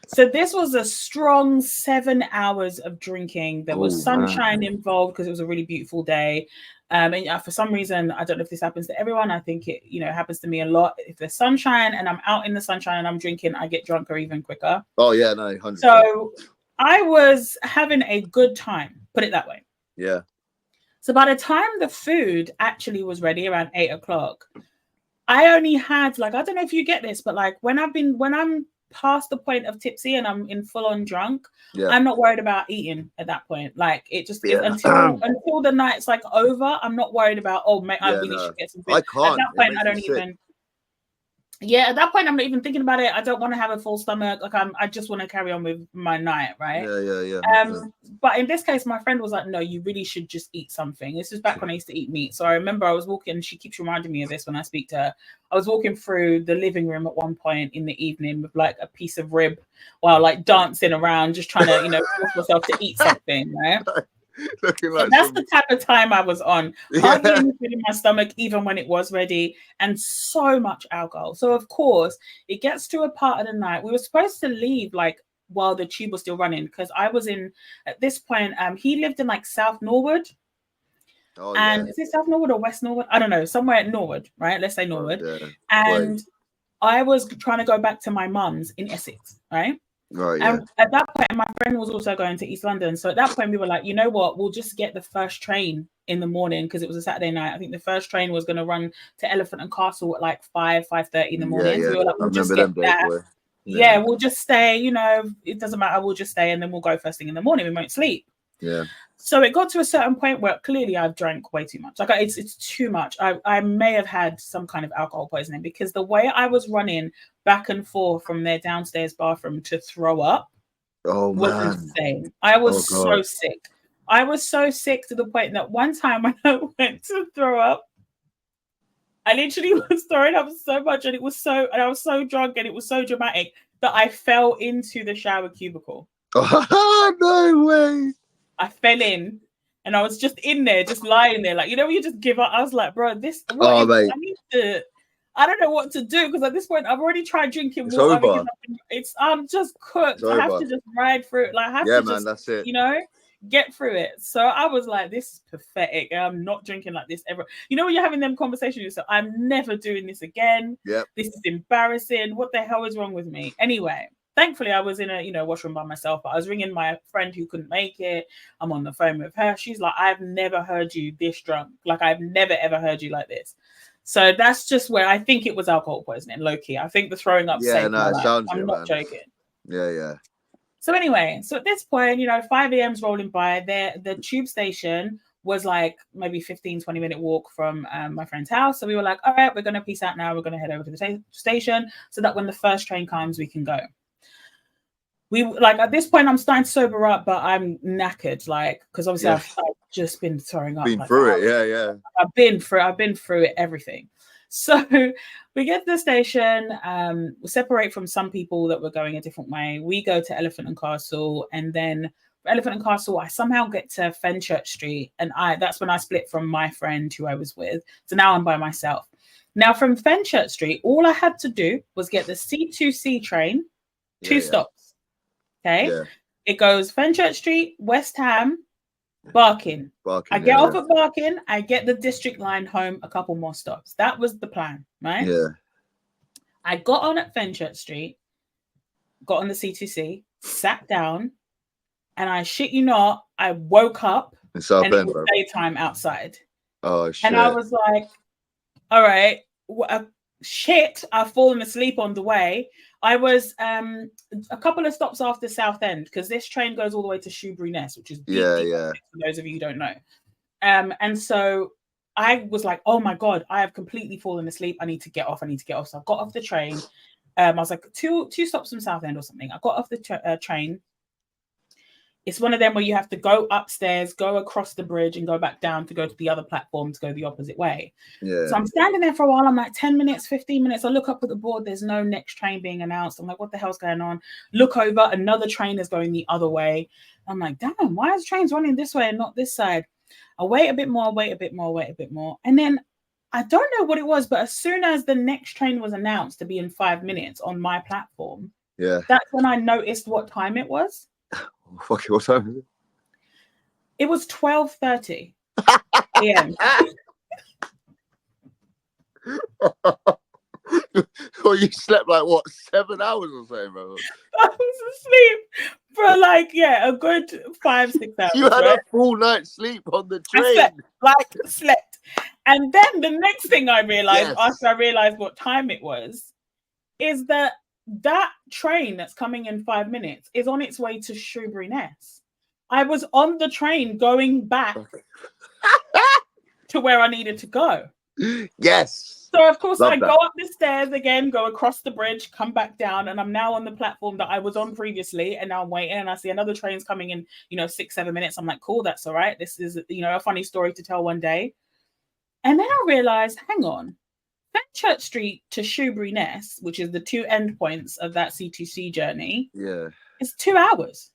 So this was a strong 7 hours of drinking. There was sunshine involved because it was a really beautiful day. And for some reason, I don't know if this happens to everyone. I think it, happens to me a lot. If there's sunshine and I'm out in the sunshine and I'm drinking, I get drunker even quicker. Oh yeah, no, 100%. So I was having a good time, put it that way. Yeah. So by the time the food actually was ready around 8 o'clock, I only had I don't know if you get this, but when I'm past the point of tipsy and I'm in full on drunk, I'm not worried about eating at that point. It just is until the night's over. I'm not worried about, I really should get some food. I can't. At that point, I don't even. Yeah, at that point, I'm not even thinking about it. I don't want to have a full stomach. I just want to carry on with my night, right? Yeah. But in this case, my friend was like, no, you really should just eat something. This is back when I used to eat meat. So I remember I was walking, she keeps reminding me of this when I speak to her. I was walking through the living room at one point in the evening with a piece of rib while dancing around, just trying to, force myself to eat something, right? So that's the type of time I was on. Hardly anything in my stomach, even when it was ready, and so much alcohol. So of course, it gets to a part of the night. We were supposed to leave while the tube was still running, because I was at this point. He lived in South Norwood. Is it South Norwood or West Norwood? I don't know, somewhere at Norwood, right? Let's say Norwood. And I was trying to go back to my mum's in Essex, right? Right. And at that point, my friend was also going to East London. So at that point, we were like, you know what? We'll just get the first train in the morning, because it was a Saturday night. I think the first train was going to run to Elephant and Castle at 5:30 in the morning. So we were like, we'll just get that. Yeah, we'll just stay. It doesn't matter. We'll just stay, and then we'll go first thing in the morning. We won't sleep. Yeah. So it got to a certain point where clearly I've drank way too much. It's too much. I may have had some kind of alcohol poisoning, because the way I was running back and forth from their downstairs bathroom to throw up was insane. I was so sick. I was so sick to the point that one time when I went to throw up, I literally was throwing up so much, and I was so drunk, and it was so dramatic that I fell into the shower cubicle. Oh, no way. I fell in, and I was just in there, just lying there, when you just give up. I was like, bro, I don't know what to do, because at this point I've already tried drinking water. I'm just cooked. I have to just ride through it. I have to just, that's it. Get through it. So I was like, this is pathetic. I'm not drinking like this ever. When you're having them conversations with yourself, I'm never doing this again. Yep. This is embarrassing. What the hell is wrong with me? Anyway. Thankfully, I was in a washroom by myself, but I was ringing my friend who couldn't make it. I'm on the phone with her. She's like, I've never heard you this drunk. I've never, ever heard you like this. So that's just where I think it was alcohol poisoning, low key. I think the throwing up saved my life. I'm not joking. Yeah. So anyway, at this point, 5 a.m.'s rolling by. The tube station was maybe 15, 20-minute walk from my friend's house. So we were like, all right, we're going to peace out now. We're going to head over to the station so that when the first train comes, we can go. We at this point I'm starting to sober up, but I'm knackered, because obviously I've just been throwing up. Been through it, yeah. I've been through it, everything. So we get to the station, we separate from some people that were going a different way. We go to Elephant and Castle, and then Elephant and Castle, I somehow get to Fenchurch Street, and that's when I split from my friend who I was with. So now I'm by myself. Now from Fenchurch Street, all I had to do was get the C2C train, two stops. Okay, It goes Fenchurch Street, West Ham, Barking. I get off at Barking. I get the District line home, a couple more stops. That was the plan, right? Yeah. I got on at Fenchurch Street, got on the C2C, sat down, and I shit you not, I woke up and it was daytime outside. Oh shit! And I was like, all right, shit, I've fallen asleep on the way. I was a couple of stops after Southend, because this train goes all the way to Shoebury Ness, which is deep, for those of you who don't know. And so I was like, oh my God, I have completely fallen asleep. I need to get off. So I got off the train. I was like two stops from Southend or something. I got off the train. It's one of them where you have to go upstairs, go across the bridge, and go back down to go to the other platform to go the opposite way. Yeah. So I'm standing there for a while. I'm like 10 minutes, 15 minutes. I look up at the board. There's no next train being announced. I'm like, what the hell's going on? Look over. Another train is going the other way. I'm like, damn, why is trains running this way and not this side? I wait a bit more. And then I don't know what it was, but as soon as the next train was announced to be in 5 minutes on my platform, Yeah. That's when I noticed what time it was. Fuck it, what time is it? It was 12:30 a.m. Well, you slept like what, 7 hours or so, bro? I was asleep for like, a good 5-6 hours. You had right? a full night's sleep on the I train. slept. And then the next thing I realized, Yes. after I realized what time it was, is that train that's coming in 5 minutes is on its way to Shrewsbury Ness. I was on the train going back to where I needed to go. Yes. So, of course, Love I that. go up the stairs again, go across the bridge, come back down, and I'm now on the platform that I was on previously. And now I'm waiting, and I see another train's coming in, 6-7 minutes. I'm like, cool, that's all right. This is, a funny story to tell one day. And then I realized, hang on, Fenchurch Street to Shrewsbury Ness, which is the two endpoints of that CTC journey, is 2 hours.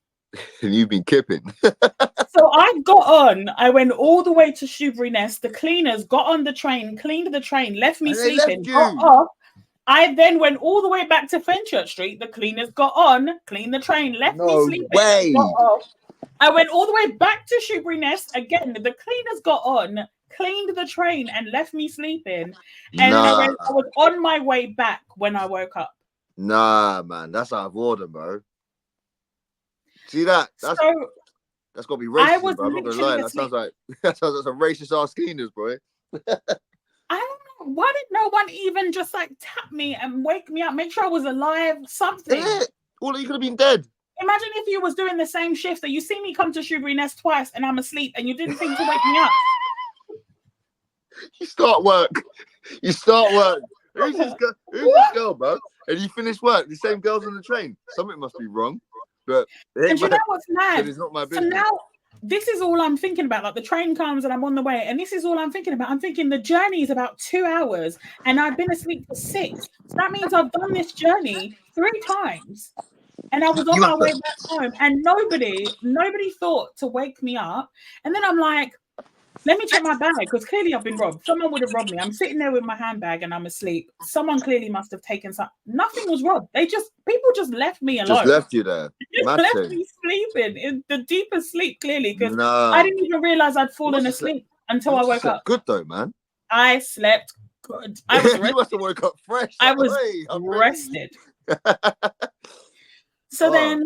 And you've been kipping. So I went all the way to Shrewsbury Ness. The cleaners got on the train, cleaned the train, left me sleeping, got off. I then went all the way back to Fenchurch Street. The cleaners got on, cleaned the train, left me sleeping, got off. I went all the way back to Shrewsbury Ness again. The cleaners got on, cleaned the train, and left me sleeping. And then I was on my way back when I woke up. Nah, man, that's out of order, bro. See that? That's got to be racist, bro. I'm not gonna lie. That sounds like a racist ass cleaners, bro. I don't know. Why did no one even just like tap me and wake me up, make sure I was alive, something? Well, you could have been dead. Imagine if you was doing the same shift that you see me come to Shrewsbury Ness twice and I'm asleep and you didn't think to wake me up. You start work. Who's this girl, bro? And you finish work. The same girl's on the train. Something must be wrong. But and you know what's mad? It's not my business. So now this is all I'm thinking about. Like the train comes and I'm on the way, and this is all I'm thinking about. I'm thinking the journey is about 2 hours, and I've been asleep for 6. So that means I've done this journey 3 times. And I was on my way back home, and nobody thought to wake me up. And then I'm like, let me check my bag, because clearly I've been robbed. Someone would have robbed me. I'm sitting there with my handbag and I'm asleep. Someone clearly must have taken some. Nothing was robbed. People just left me alone. Just left you there. Left me sleeping in the deepest sleep, clearly, because I didn't even realize I'd fallen asleep until I woke up. Good though, man. I slept good. I was rested. You must have woke up fresh. I was rested. So then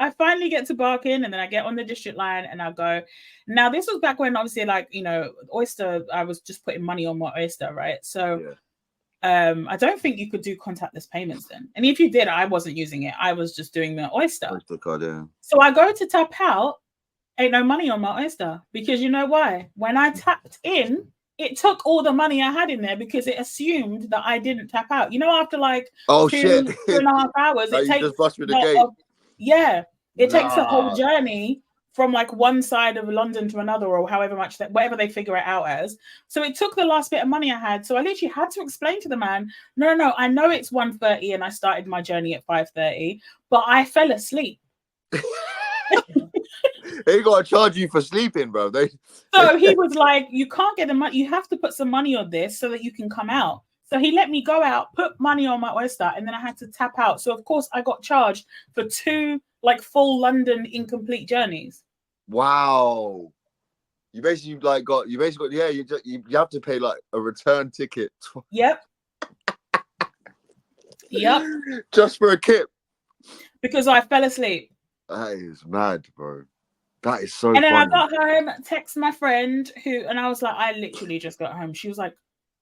I finally get to Barking, and then I get on the district line and I go. Now, this was back when obviously, like, Oyster, I was just putting money on my Oyster, right? So I don't think you could do contactless payments then. And if you did, I wasn't using it. I was just doing the Oyster. Oyster card, yeah. So I go to tap out, ain't no money on my Oyster, because you know why? When I tapped in, it took all the money I had in there because it assumed that I didn't tap out. After like 2.5 hours, it takes just bust through the gate. It takes the whole journey from like one side of London to another, or however much whatever they figure it out as. So it took the last bit of money I had. So I literally had to explain to the man, no, I know it's 1:30 and I started my journey at 5:30, but I fell asleep. They gotta charge you for sleeping, bro. So he was like, you can't get the money, you have to put some money on this so that you can come out. So he let me go out, put money on my Oyster, and then I had to tap out. So of course I got charged for 2 like full London incomplete journeys. Wow. You basically you have to pay like a return ticket. Yep. Just for a kip. Because I fell asleep. That is mad, bro. That is so And then funny. I got home, text my friend and I was like, I literally just got home. She was like,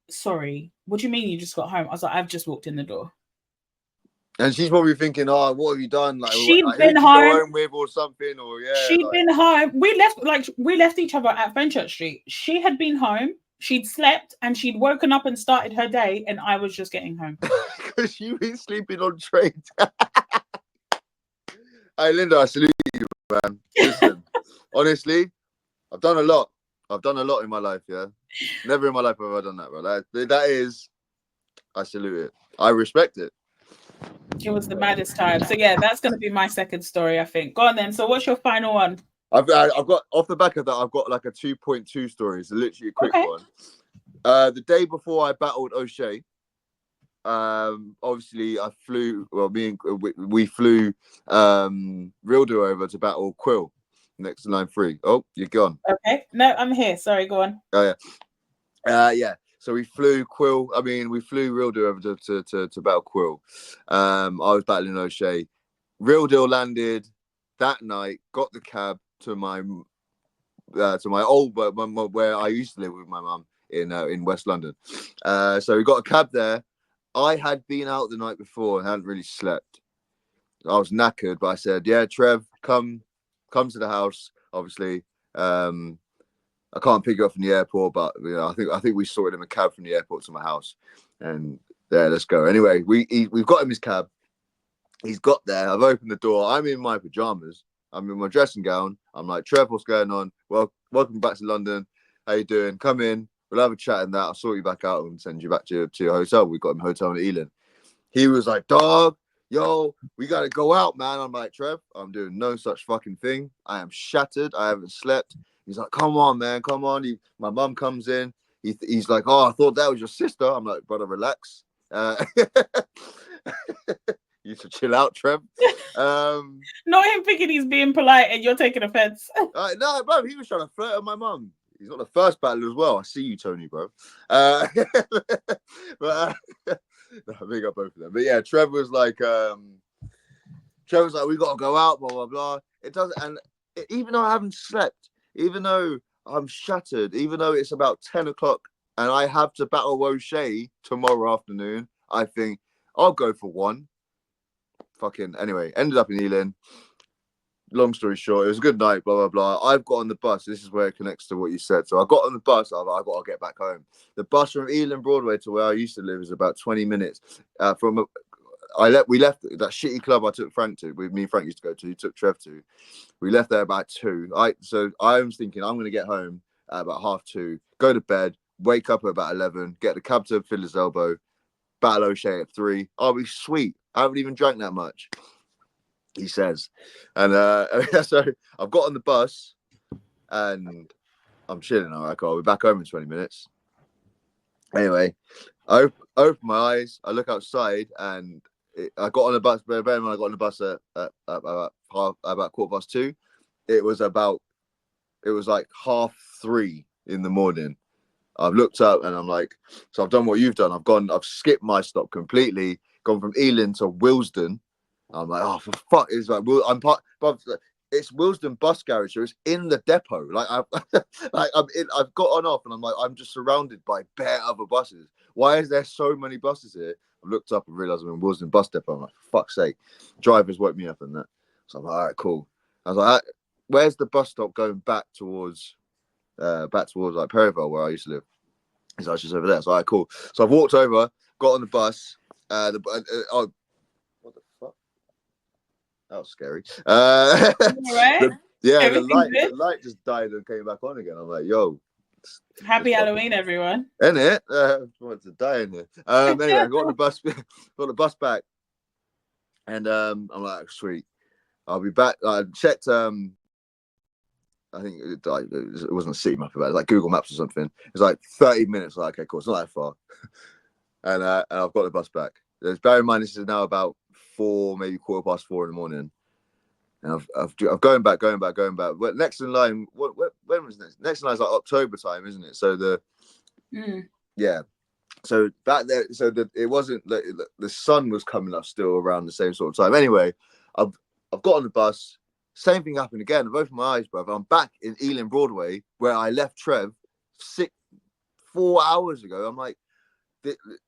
sorry, what do you mean you just got home? I was like, I've just walked in the door. And she's probably thinking, oh, what have you done? Like, she'd like, been home with or something, or she'd been home. We left each other at Fenchurch Street. She had been home, she'd slept, and she'd woken up and started her day, and I was just getting home. Because you've been sleeping on trains. Hey, Linda, I salute you, man. Listen, honestly, I've done a lot. In my life, yeah. Never in my life have I done that, bro. That is, I salute it. I respect it. It was the maddest time. So yeah, that's going to be my second story, I think. Go on then. So what's your final one? I've got off the back of that, I've got like a 2.2 story. It's literally a quick one. The day before I battled O'Shea, obviously I flew. Well, we flew Real Deal over to battle Quill next to line 3. Oh, you're gone. Okay, no, I'm here. Sorry, go on. Oh yeah, yeah. So we flew Quill. I mean, we flew Real Deal over to battle Quill. I was battling O'Shea. Real Deal landed that night. Got the cab to my old where I used to live with my mum in West London. So we got a cab there. I had been out the night before and hadn't really slept. I was knackered, but I said, "Yeah, Trev, come to the house." Obviously, I can't pick you up from the airport, but you know, I think we sorted him a cab from the airport to my house, and yeah, let's go. Anyway, we've got him his cab. He's got there. I've opened the door. I'm in my pajamas. I'm in my dressing gown. I'm like, Trev, what's going on? Well, welcome back to London. How you doing? Come in. We'll have a chat and that. I'll sort you back out and send you back to your hotel. We got him a hotel in Ealing. He was like, dog, yo, we got to go out, man. I'm like, Trev, I'm doing no such fucking thing. I am shattered. I haven't slept. He's like, come on, man. Come on. My mum comes in. He's like, oh, I thought that was your sister. I'm like, brother, relax. You should chill out, Trev. Not him thinking he's being polite and you're taking offense. No, bro, he was trying to flirt with my mum. He's not the first battle as well. I see you, Tony, bro. But big up both of them. But yeah, Trev was like, we got to go out, blah, blah, blah. It doesn't, and even though I haven't slept, even though I'm shattered, even though it's about 10 o'clock and I have to battle O'Shea tomorrow afternoon, I think I'll go for one. Fucking anyway, ended up in Ealing. Long story short, it was a good night, blah, blah, blah. I've got on the bus. This is where it connects to what you said. So I got on the bus. I've got to get back home. The bus from Ealing Broadway to where I used to live is about 20 minutes. We left that shitty club I took Frank to. Me and Frank used to go to. He took Trev to. We left there about 2. So I was thinking I'm going to get home at about 2:30, go to bed, wake up at about 11, get the cab to Fiddler's Elbow, battle O'Shea at 3. I'll be sweet. I haven't even drank that much, he says. And so I've got on the bus and I'm chilling. I'm like, I'll be back home in 20 minutes. Anyway, I open my eyes, I look outside, and I got on the bus. Bear in mind, I got on the bus at about 2:15. It was like 3:30 in the morning. I've looked up and I'm like, so I've done what you've done. I've skipped my stop completely, gone from Ealing to Willesden. I'm like, oh, for fuck! It's like, it's Willesden bus garage, so it's in the depot. Like I've gotten off, and I'm like, I'm just surrounded by bare other buses. Why is there so many buses here? I looked up and realised I'm in Willesden bus depot. I'm like, for fuck's sake! Drivers woke me up and that. So I'm like, all right, cool. I was like, where's the bus stop going back towards like Perivale, where I used to live? It's actually over there. So all right, cool. So I've walked over, got on the bus. What the fuck? That was scary. Right? The light just died and came back on again. I'm like, yo. Happy Halloween, everyone. Isn't it? I wanted to die in here. Anyway, I got on the bus back. And I'm like, sweet. I'll be back. I checked I think it wasn't a city map about it, like Google Maps or something. It's like 30 minutes. Like, okay, cool. It's not that far. And I've got the bus back. Bear in mind, this is now about 4, maybe 4:15 in the morning. And I've going back. But next in line, when was next? Next in line is like October time, isn't it? So yeah. So back there, it wasn't the sun was coming up still around the same sort of time. Anyway, I've got on the bus. Same thing happened again. I've opened my eyes, brother. I'm back in Ealing Broadway where I left Trev 4 hours ago. I'm like,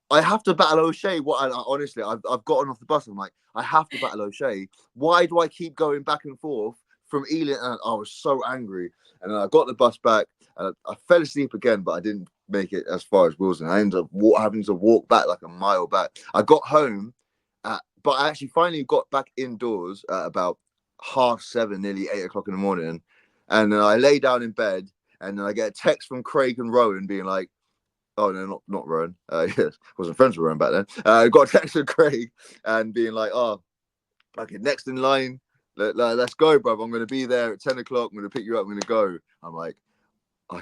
I have to battle O'Shea. Honestly, I've gotten off the bus. I'm like, I have to battle O'Shea. Why do I keep going back and forth from Ealing? And I was so angry. And I got the bus back. And I fell asleep again, but I didn't make it as far as Wilson. I ended up having to walk back like a mile back. I got home, but I actually finally got back indoors at about 7:30, nearly 8 o'clock in the morning. And then I lay down in bed, and then I get a text from Craig and Rowan being like, oh no, not Rowan. Yes, wasn't friends with Rowan back then. I got a text from Craig and being like, oh, okay, next in line, let's go, bro. I'm going to be there at 10 o'clock. I'm going to pick you up. I'm going to go. I'm like, I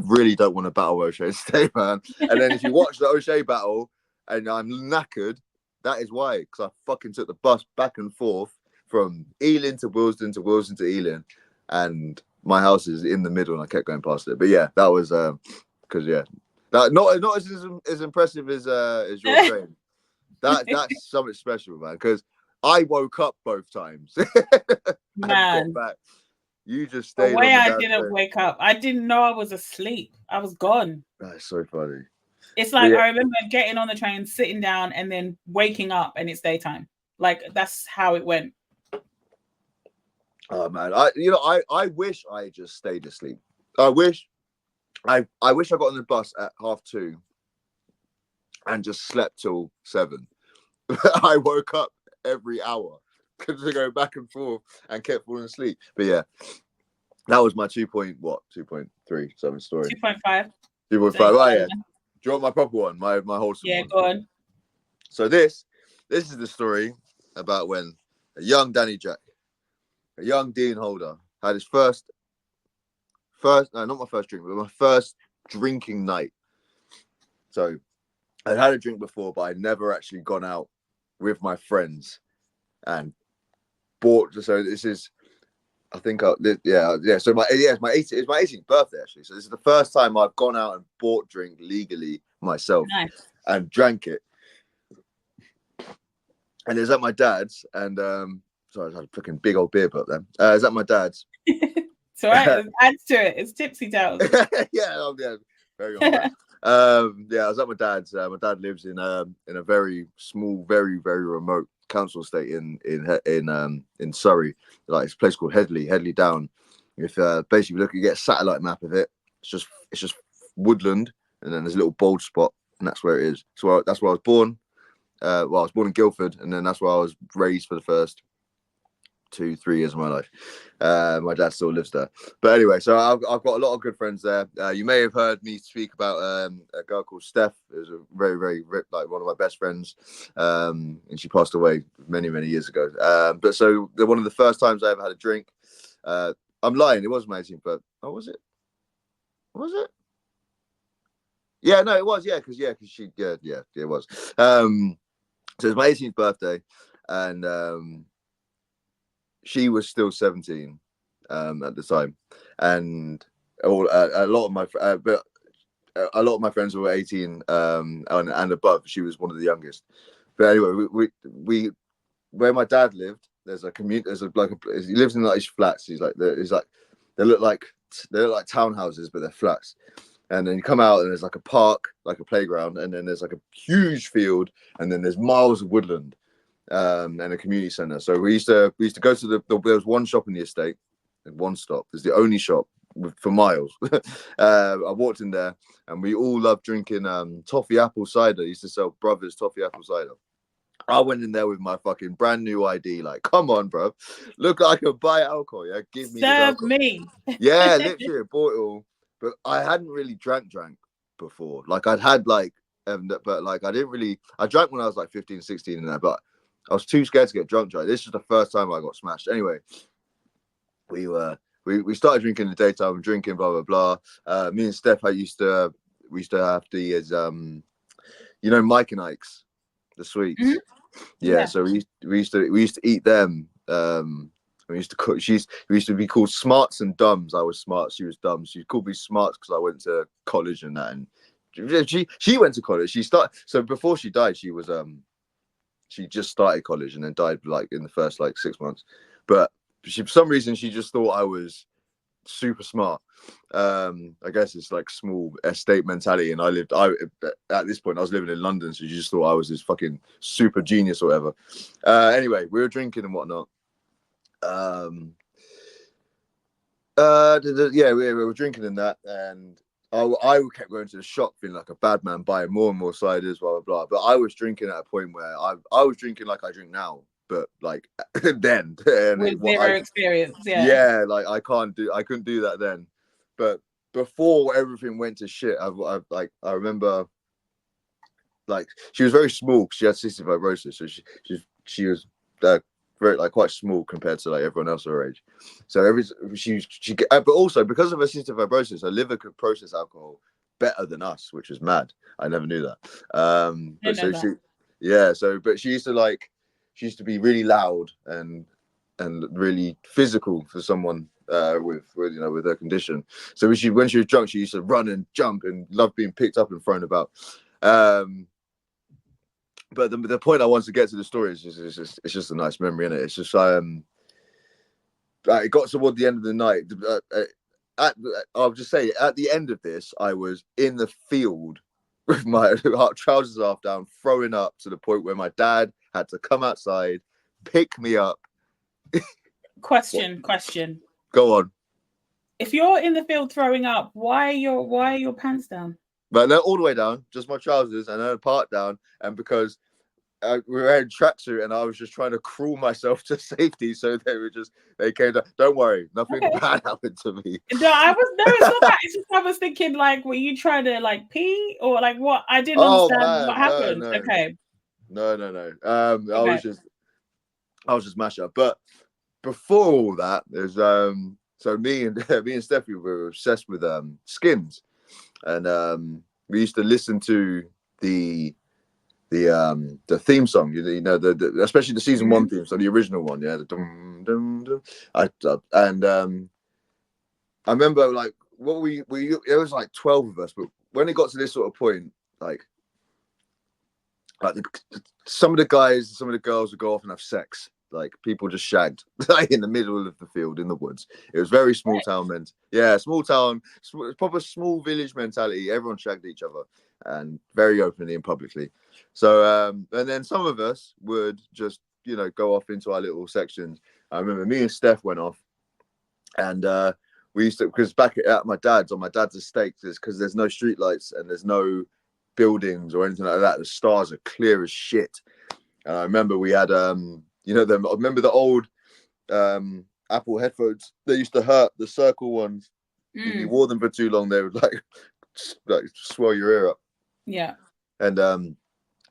really don't want to battle O'Shea today, man. And then if you watch the O'Shea battle, and I'm knackered, that is why. Because I fucking took the bus back and forth from Ealing to Willesden to Willesden to Ealing, and my house is in the middle, and I kept going past it. But yeah, that was because that not as impressive as your train. That's something special, man. Because I woke up both times and got back. You just stayed. The way I didn't wake up, I didn't know I was asleep. I was gone. That's so funny. It's like I remember getting on the train, sitting down, and then waking up, and it's daytime. Like that's how it went. Oh man, I wish I just stayed asleep. I wish I got on the bus at 2:30 and just slept till 7. I woke up every hour to go back and forth and kept falling asleep. But yeah, that was my 2.3 story. 2.5. 2.5. Oh yeah. Do you want my proper one? My wholesome one. Yeah, go on. So this is the story about when a young Danny Jaqq, a young Dean Holder, had his first no, not my first drink, but my first drinking night. So I'd had a drink before, but I'd never actually gone out with my friends and bought. So this is, I think, So it's my 18th birthday actually. So this is the first time I've gone out and bought drink legally myself and drank it. And it was at my dad's, and sorry, I had a fucking big old beer butt then. It was at my dad's. It's all right. It adds to it. It's tipsy tales. yeah, very on that. I was at my dad's. My dad lives in a very small, very very remote council estate in Surrey. Like it's a place called Headley Down. If basically you get a satellite map of it, it's just woodland, and then there's a little bold spot, and that's where it is. So that's where I was born. I was born in Guildford, and then that's where I was raised for the first 2-3 years of my life. My dad still lives there, but anyway, so I've got a lot of good friends there. You may have heard me speak about a girl called Steph, who's a very very like one of my best friends, and she passed away many years ago. But so one of the first times I ever had a drink, I'm lying, it was my 18th, but was it yeah, no, it was, because she it was. So it's my 18th birthday, and she was still 17 at the time, and a lot of my friends were 18 and above. She was one of the youngest. But anyway, we where my dad lived, there's a community. He lives in like these flats. They look like townhouses, but they're flats. And then you come out and there's like a park, like a playground, and then there's like a huge field, and then there's miles of woodland, and a community centre. So we used to go to there was one shop in the estate, and one stop. It's the only shop for miles. I walked in there, and we all loved drinking toffee apple cider. They used to sell Brothers toffee apple cider. I went in there with my fucking brand new ID, like, come on, bro, look, I can buy alcohol. Yeah, give me. Serve me. Yeah, literally, I bought it all. But I hadn't really drank before. Like I'd had but like I didn't really. I drank when I was like 15, 16 and that, but I was too scared to get drunk. This was the first time I got smashed. Anyway, we started drinking in the daytime, drinking blah blah blah. Me and Steph, we used to have these Mike and Ike's, the sweets. Mm-hmm. Yeah, so we used to eat them. We used to cook. We used to be called Smarts and Dumbs. I was smart. She was dumb. She called me Smarts because I went to college and that. And she went to college. So before she died, she was she just started college and then died like in the first like 6 months. But for some reason she just thought I was super smart. I guess it's like small estate mentality. And at this point I was living in London, so she just thought I was this fucking super genius or whatever. Anyway, we were drinking and whatnot. We were drinking in that, and I kept going to the shop feeling like a bad man, buying more and more ciders, blah blah blah. But I was drinking at a point where I was drinking like I drink now, but like then with zero experience. Yeah, like I couldn't do that then. But before everything went to shit, I remember, like, she was very small because she had cystic fibrosis, so she was very like quite small compared to like everyone else her age. So but also because of her cystic fibrosis, her liver could process alcohol better than us, which was mad. I never knew that. But know so that. she, yeah. So, but she used to be really loud and really physical for someone with her condition. So when she was drunk, she used to run and jump and love being picked up and thrown about. But the point I want to get to the story is it's just a nice memory, innit? It's just it got toward the end of the night. I'll just say at the end of this, I was in the field with my trousers half down, throwing up to the point where my dad had to come outside, pick me up. Question. Go on. If you're in the field throwing up, why are your pants down? But they're all the way down, just my trousers, and then a part down, and because we were wearing tracksuit, and I was just trying to crawl myself to safety, so they came down. Don't worry, nothing bad happened to me. No, it's not that. It's just I was thinking, like, were you trying to like pee or like what? I didn't understand what happened. No. Okay. No. Okay. I was just mashed up. But before all that, there's so me and Steffi were obsessed with Skins, and we used to listen to the theme song, the especially the season 1 theme, so the original one, yeah, the dum dum dum. I remember like what we it was like 12 of us, but when it got to this sort of point, like some of the guys, some of the girls would go off and have sex. Like people just shagged like in the middle of the field in the woods. It was very small town small town, proper small village mentality. Everyone shagged each other and very openly and publicly. So and then some of us would just go off into our little sections. I remember me and Steph went off, and we used to, because back at my dad's estate, because there's no street lights and there's no buildings or anything like that. The stars are clear as shit. And I remember we had remember the old Apple headphones? They used to hurt, the circle ones. If you wore them for too long, they would like swell your ear up. Yeah. And I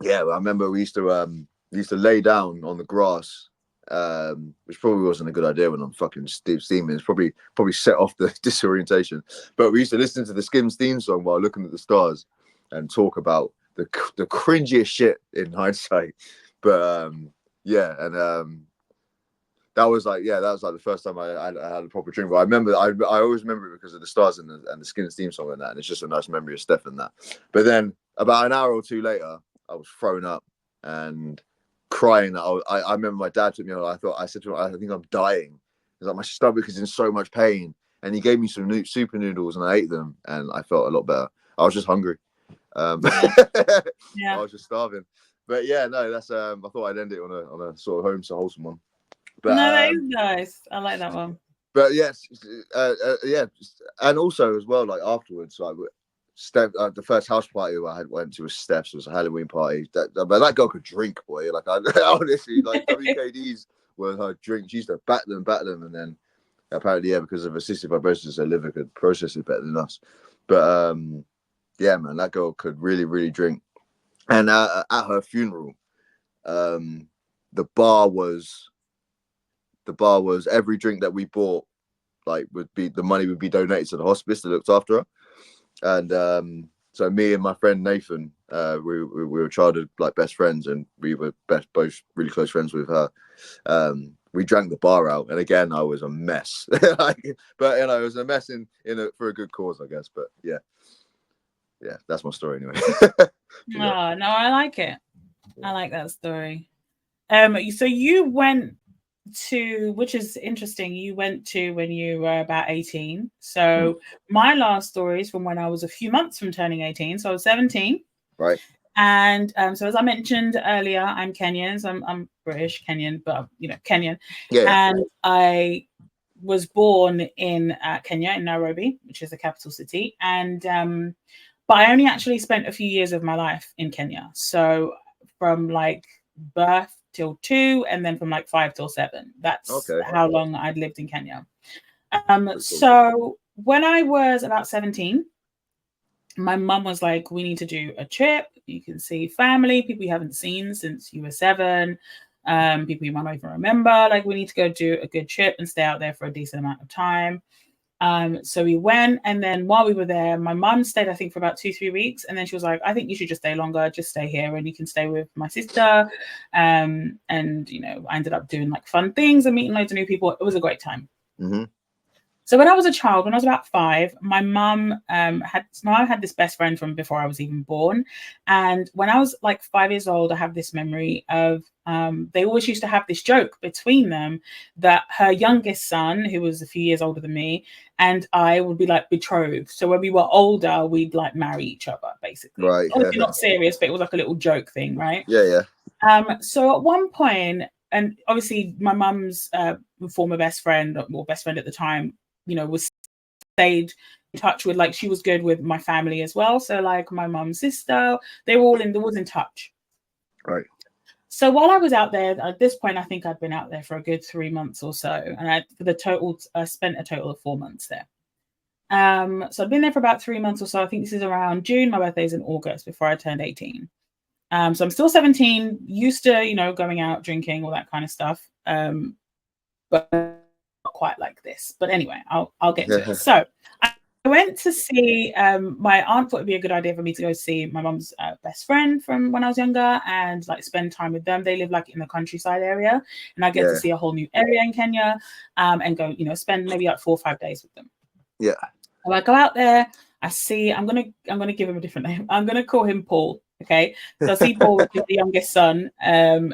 remember we used to lay down on the grass, which probably wasn't a good idea when I'm fucking steaming. It's probably set off the disorientation. But we used to listen to the Skims theme song while looking at the stars and talk about the cringiest shit in hindsight. But that was like the first time I had a proper drink. But I always remember it because of the stars and the Skims theme song and that. And it's just a nice memory of Steph and that. But then about an hour or two later, I was thrown up and crying. I remember my dad took me on. I said to him, I think I'm dying. He's like, my stomach is in so much pain. And he gave me some super noodles and I ate them and I felt a lot better. I was just hungry. I was just starving. But yeah, no, that's I thought I'd end it on a sort of wholesome one. But, no, that is nice. I like that one. But yes, and also as well, like afterwards, like Steph, the first house party I went to was Steph's. It was a Halloween party. But that girl could drink, boy. Like I honestly, like WKDs were her drink. She used to bat them, and then apparently, because of her cystic fibrosis, her liver could process it better than us. But yeah, man, that girl could really, really drink. And at her funeral, the bar was every drink that we bought, like the money would be donated to the hospice that looked after her. And so me and my friend Nathan, we were childhood like best friends, and we were both really close friends with her. We drank the bar out, and again I was a mess. But it was a mess for a good cause, I guess. But yeah, that's my story anyway. No, I like it. I like that story. So you went to, which is interesting, you went to when you were about 18. So my last story is from when I was a few months from turning 18. So I was 17. Right. And so as I mentioned earlier, I'm Kenyan. So I'm British Kenyan, but Kenyan. Yeah. And I was born in Kenya, in Nairobi, which is the capital city. And but I only actually spent a few years of my life in Kenya. So from like birth till 2, and then from like 5 till 7. That's how long I'd lived in Kenya. So when I was about 17, my mum was like, we need to do a trip. You can see family, people you haven't seen since you were 7, people you might not even remember. Like, we need to go do a good trip and stay out there for a decent amount of time. So we went, and then while we were there, my mum stayed, I think, for about 2-3 weeks, and then she was like, I think you should just stay longer, just stay here and you can stay with my sister. And you know, I ended up doing like fun things and meeting loads of new people. It was a great time. Mm-hmm. So when I was a child, when I was about 5, my mum had this best friend from before I was even born. And when I was like 5 years old, I have this memory of they always used to have this joke between them that her youngest son, who was a few years older than me, and I would be like betrothed. So when we were older, we'd like marry each other, basically. Right. Obviously not serious, but it was like a little joke thing, right? Yeah. So at one point, and obviously my mum's former best friend, or best friend at the time, you know, was stayed in touch with, like, she was good with my family as well. So like my mum's sister, they were all in touch. Right. So while I was out there, at this point, I think I'd been out there for a good 3 months or so. And I spent a total of 4 months there. So I've been there for about 3 months or so. I think this is around June. My birthday's in August, before I turned 18. So I'm still 17, used to, you know, going out, drinking, all that kind of stuff. But not quite like this. But anyway, I'll get to it. So I went to see, my aunt thought it'd be a good idea for me to go see my mum's best friend from when I was younger and like spend time with them. They live like in the countryside area, and I get to see a whole new area in Kenya, and go, you know, spend maybe like 4 or 5 days with them. Yeah. So I go out there. I'm gonna give him a different name. I'm gonna call him Paul. Okay. So I see Paul, which is the youngest son, man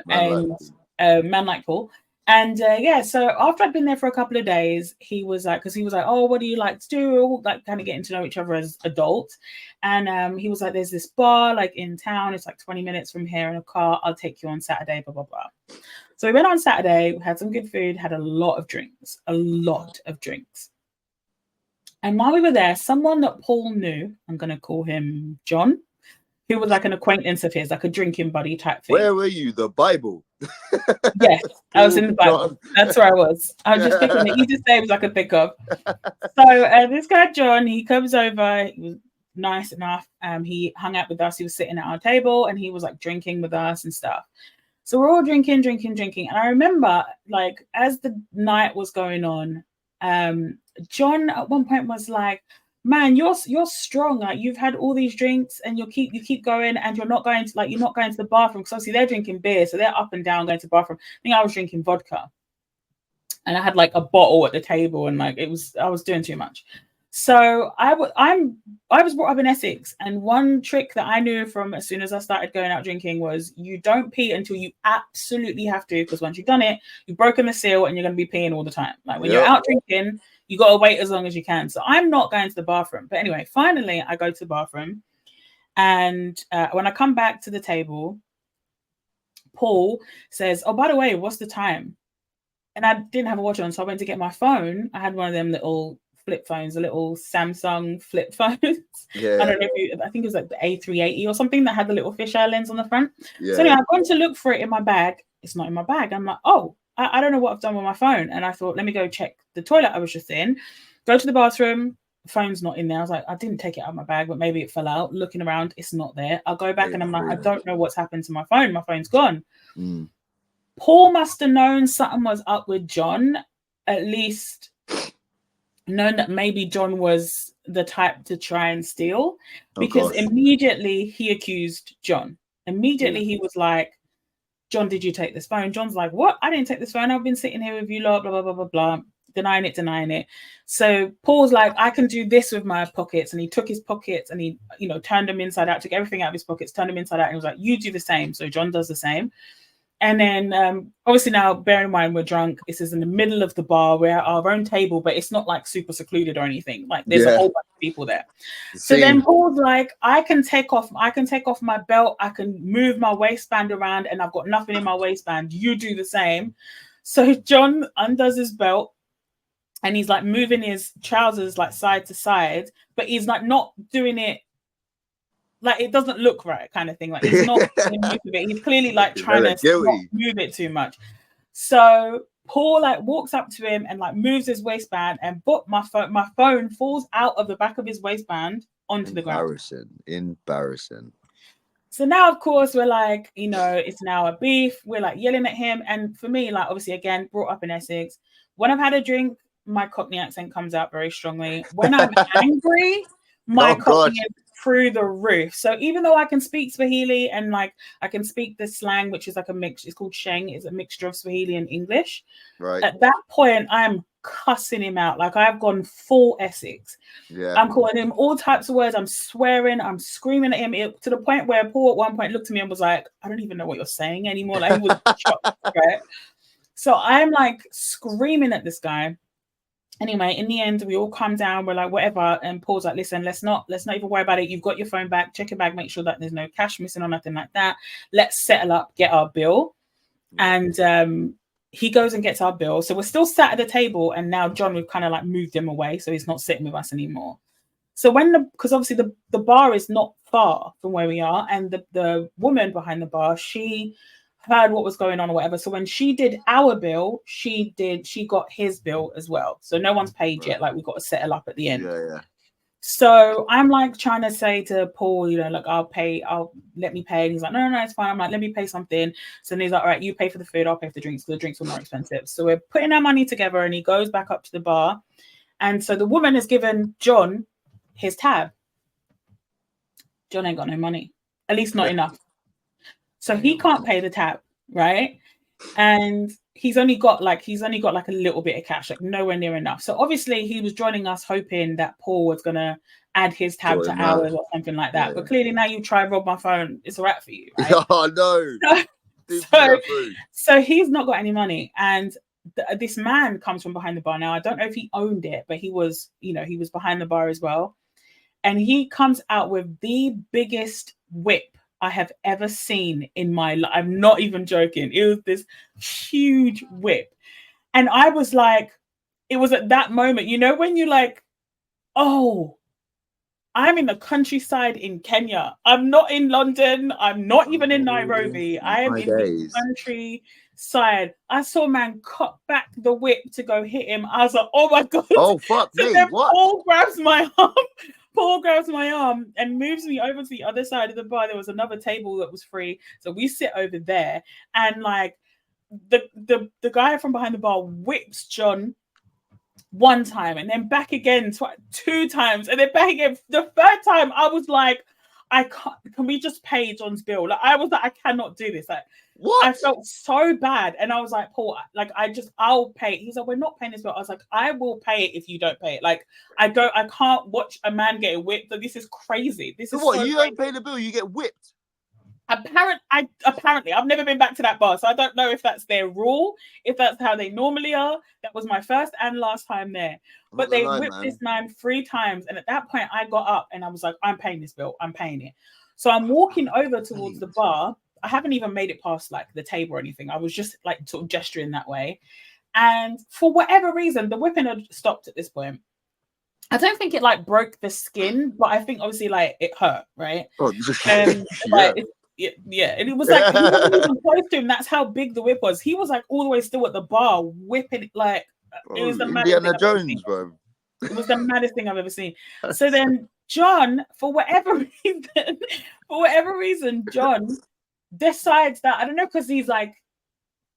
like Paul. And so after I'd been there for a couple of days, he was like, oh, what do you like to do? Like, kind of getting to know each other as adults. And he was like, there's this bar like in town. It's like 20 minutes from here in a car. I'll take you on Saturday, blah, blah, blah. So we went on Saturday, had some good food, had a lot of drinks. And while we were there, someone that Paul knew, I'm going to call him John, who was like an acquaintance of his, like a drinking buddy type thing. Where were you? The Bible? Yes, I was in the Bible. John. That's where I was. I was just picking the easiest names I could think of. So this guy, John, he comes over. He was nice enough. He hung out with us. He was sitting at our table and he was like drinking with us and stuff. So we're all drinking. And I remember, like, as the night was going on, John at one point was like, man, you're strong. Like, you've had all these drinks and you keep going, and you're not going to the bathroom, because obviously they're drinking beer, so they're up and down going to the bathroom. I think I was drinking vodka, and I had like a bottle at the table, and like I was doing too much. So I was brought up in Essex, and one trick that I knew from as soon as I started going out drinking was you don't pee until you absolutely have to, because once you've done it, you've broken the seal and you're going to be peeing all the time. Like when you're out drinking, you got to wait as long as you can. So I'm not going to the bathroom. But anyway, finally I go to the bathroom, and when I come back to the table, Paul says, oh, by the way, what's the time? And I didn't have a watch on, so I went to get my phone. I had one of them little flip phones, a little Samsung flip phones. Yeah. I don't know I think it was like the A380 or something that had the little fisheye lens on the front. Yeah. So anyway, I've gone to look for it in my bag. It's not in my bag. I'm like, oh, I don't know what I've done with my phone. And I thought, let me go check the toilet I was just in. Go to the bathroom. Phone's not in there. I was like, I didn't take it out of my bag, but maybe it fell out. Looking around, it's not there. I'll go back and I'm like, I don't know what's happened to my phone. My phone's gone. Paul must have known something was up with John, at least known that maybe John was the type to try and steal, because immediately he accused John. Immediately he was like, John, did you take this phone? John's like, what? I didn't take this phone. I've been sitting here with you, blah, blah, blah, blah, blah, blah. Denying it. So Paul's like, I can do this with my pockets. And he took his pockets and he, turned them inside out, took everything out of his pockets, turned them inside out. And he was like, you do the same. So John does the same. And then obviously now, bear in mind, we're drunk. This is in the middle of the bar. We're at our own table, but it's not like super secluded or anything. Like there's a whole bunch of people there. So then Paul's like, I can take off my belt. I can move my waistband around and I've got nothing in my waistband. You do the same. So John undoes his belt and he's like moving his trousers like side to side, but he's like not doing it like it doesn't look right, kind of thing. Like he's not move it. He's clearly like trying to not move it too much. So Paul like walks up to him and like moves his waistband, and my phone falls out of the back of his waistband onto the ground. Embarrassing. So now, of course, we're like, it's now a beef. We're like yelling at him, and for me, like obviously, again, brought up in Essex. When I've had a drink, my Cockney accent comes out very strongly. When I'm angry, my Cockney is through the roof. So even though I can speak Swahili and like I can speak the slang, which is like a mix, it's called Sheng, it's a mixture of Swahili and English. Right. At that point, I'm cussing him out. Like I've gone full Essex. Yeah. I'm calling him all types of words. I'm swearing. I'm screaming at him to the point where Paul at one point looked at me and was like, I don't even know what you're saying anymore. Like he was shocked, right? So I'm like screaming at this guy. Anyway, in the end, we all come down. We're like, whatever. And Paul's like, listen, let's not even worry about it. You've got your phone back. Check your bag. Make sure that there's no cash missing or nothing like that. Let's settle up, get our bill. And he goes and gets our bill. So we're still sat at the table. And now John, we've kind of like moved him away. So he's not sitting with us anymore. So because obviously the bar is not far from where we are. And the woman behind the bar, she heard what was going on or whatever. So when she did our bill, she got his bill as well. So no one's paid yet. Like we've got to settle up at the end. Yeah. So I'm like trying to say to Paul, you know, like let me pay. And he's like, no, it's fine. I'm like, let me pay something. So then he's like, all right, you pay for the food, I'll pay for the drinks, because the drinks were more expensive. So we're putting our money together and he goes back up to the bar. And so the woman has given John his tab. John ain't got no money, at least not enough. So he can't pay the tab, right? And he's only got like a little bit of cash, like nowhere near enough. So obviously he was joining us hoping that Paul was gonna add his tab to ours or something like that. Yeah. But clearly now you try rob my phone, it's all right for you, right? Oh no. So he's not got any money. And this man comes from behind the bar. Now I don't know if he owned it, but he was behind the bar as well. And he comes out with the biggest whip I have ever seen in my life. I'm not even joking. It was this huge whip. And I was like, it was at that moment, you know, when you're like, oh, I'm in the countryside in Kenya. I'm not in London. I'm not even in Nairobi. I am in the countryside. I saw a man cut back the whip to go hit him. I was like, oh my God. Oh, fuck me. What? Paul grabs my arm. Paul grabs my arm and moves me over to the other side of the bar. There was another table that was free. So we sit over there. And like the guy from behind the bar whips John one time and then back again two times and then back again. The third time I was like, can we just pay John's bill? Like I was like, I cannot do this. Like what? I felt so bad. And I was like, Paul, like I'll pay. He's like, we're not paying this bill. I was like, I will pay it if you don't pay it. Like I can't watch a man get whipped. Like, this is crazy. This is what? So you crazy. Don't pay the bill, you get whipped. Apparently, I've never been back to that bar, so I don't know if that's their rule, if that's how they normally are. That was my first and last time there. But they whipped this man 3 times, and at that point, I got up and I was like, I'm paying this bill. I'm paying it. So I'm walking over towards the bar. I haven't even made it past like the table or anything. I was just like sort of gesturing that way. And for whatever reason, the whipping had stopped at this point. I don't think it like broke the skin, but I think obviously like it hurt, right? Oh, yeah, and it was like he wasn't even close to him. That's how big the whip was. He was like all the way still at the bar, whipping like it was the Indiana Jones, bro. It was the maddest thing I've ever seen. So then John, for whatever reason, John decides that I don't know because he's like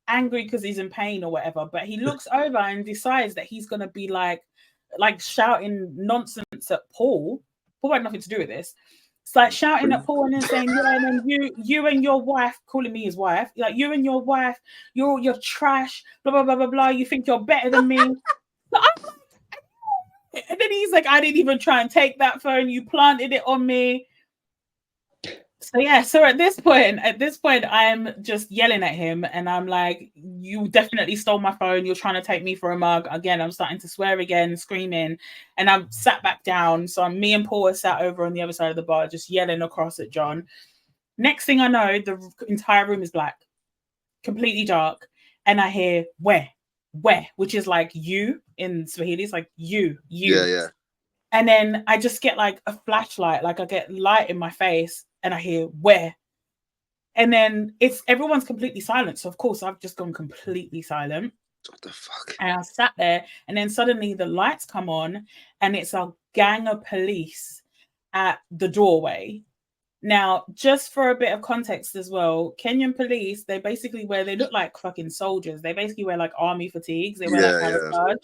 angry because he's in pain or whatever, but he looks over and decides that he's gonna be like shouting nonsense at Paul. Paul had nothing to do with this. It's like shouting at Paul and then saying, yeah, and then you and your wife, calling me his wife, like you and your wife, you're trash, blah, blah, blah, blah, blah. You think you're better than me. So I'm like, and then he's like, I didn't even try and take that phone. You planted it on me. So yeah, so at this point, I'm just yelling at him and I'm like, you definitely stole my phone. You're trying to take me for a mug. Again, I'm starting to swear again, screaming, and I'm sat back down. So me and Paul are sat over on the other side of the bar, just yelling across at John. Next thing I know, the entire room is black, completely dark. And I hear, where, which is like you in Swahili. It's like you. Yeah. And then I just get like a flashlight, like I get light in my face. And I hear where, and then everyone's completely silent. So of course I've just gone completely silent. What the fuck? And I sat there, and then suddenly the lights come on, and it's a gang of police at the doorway. Now, just for a bit of context as well, Kenyan police, they look like fucking soldiers. They basically wear like army fatigues. They wear like camouflage.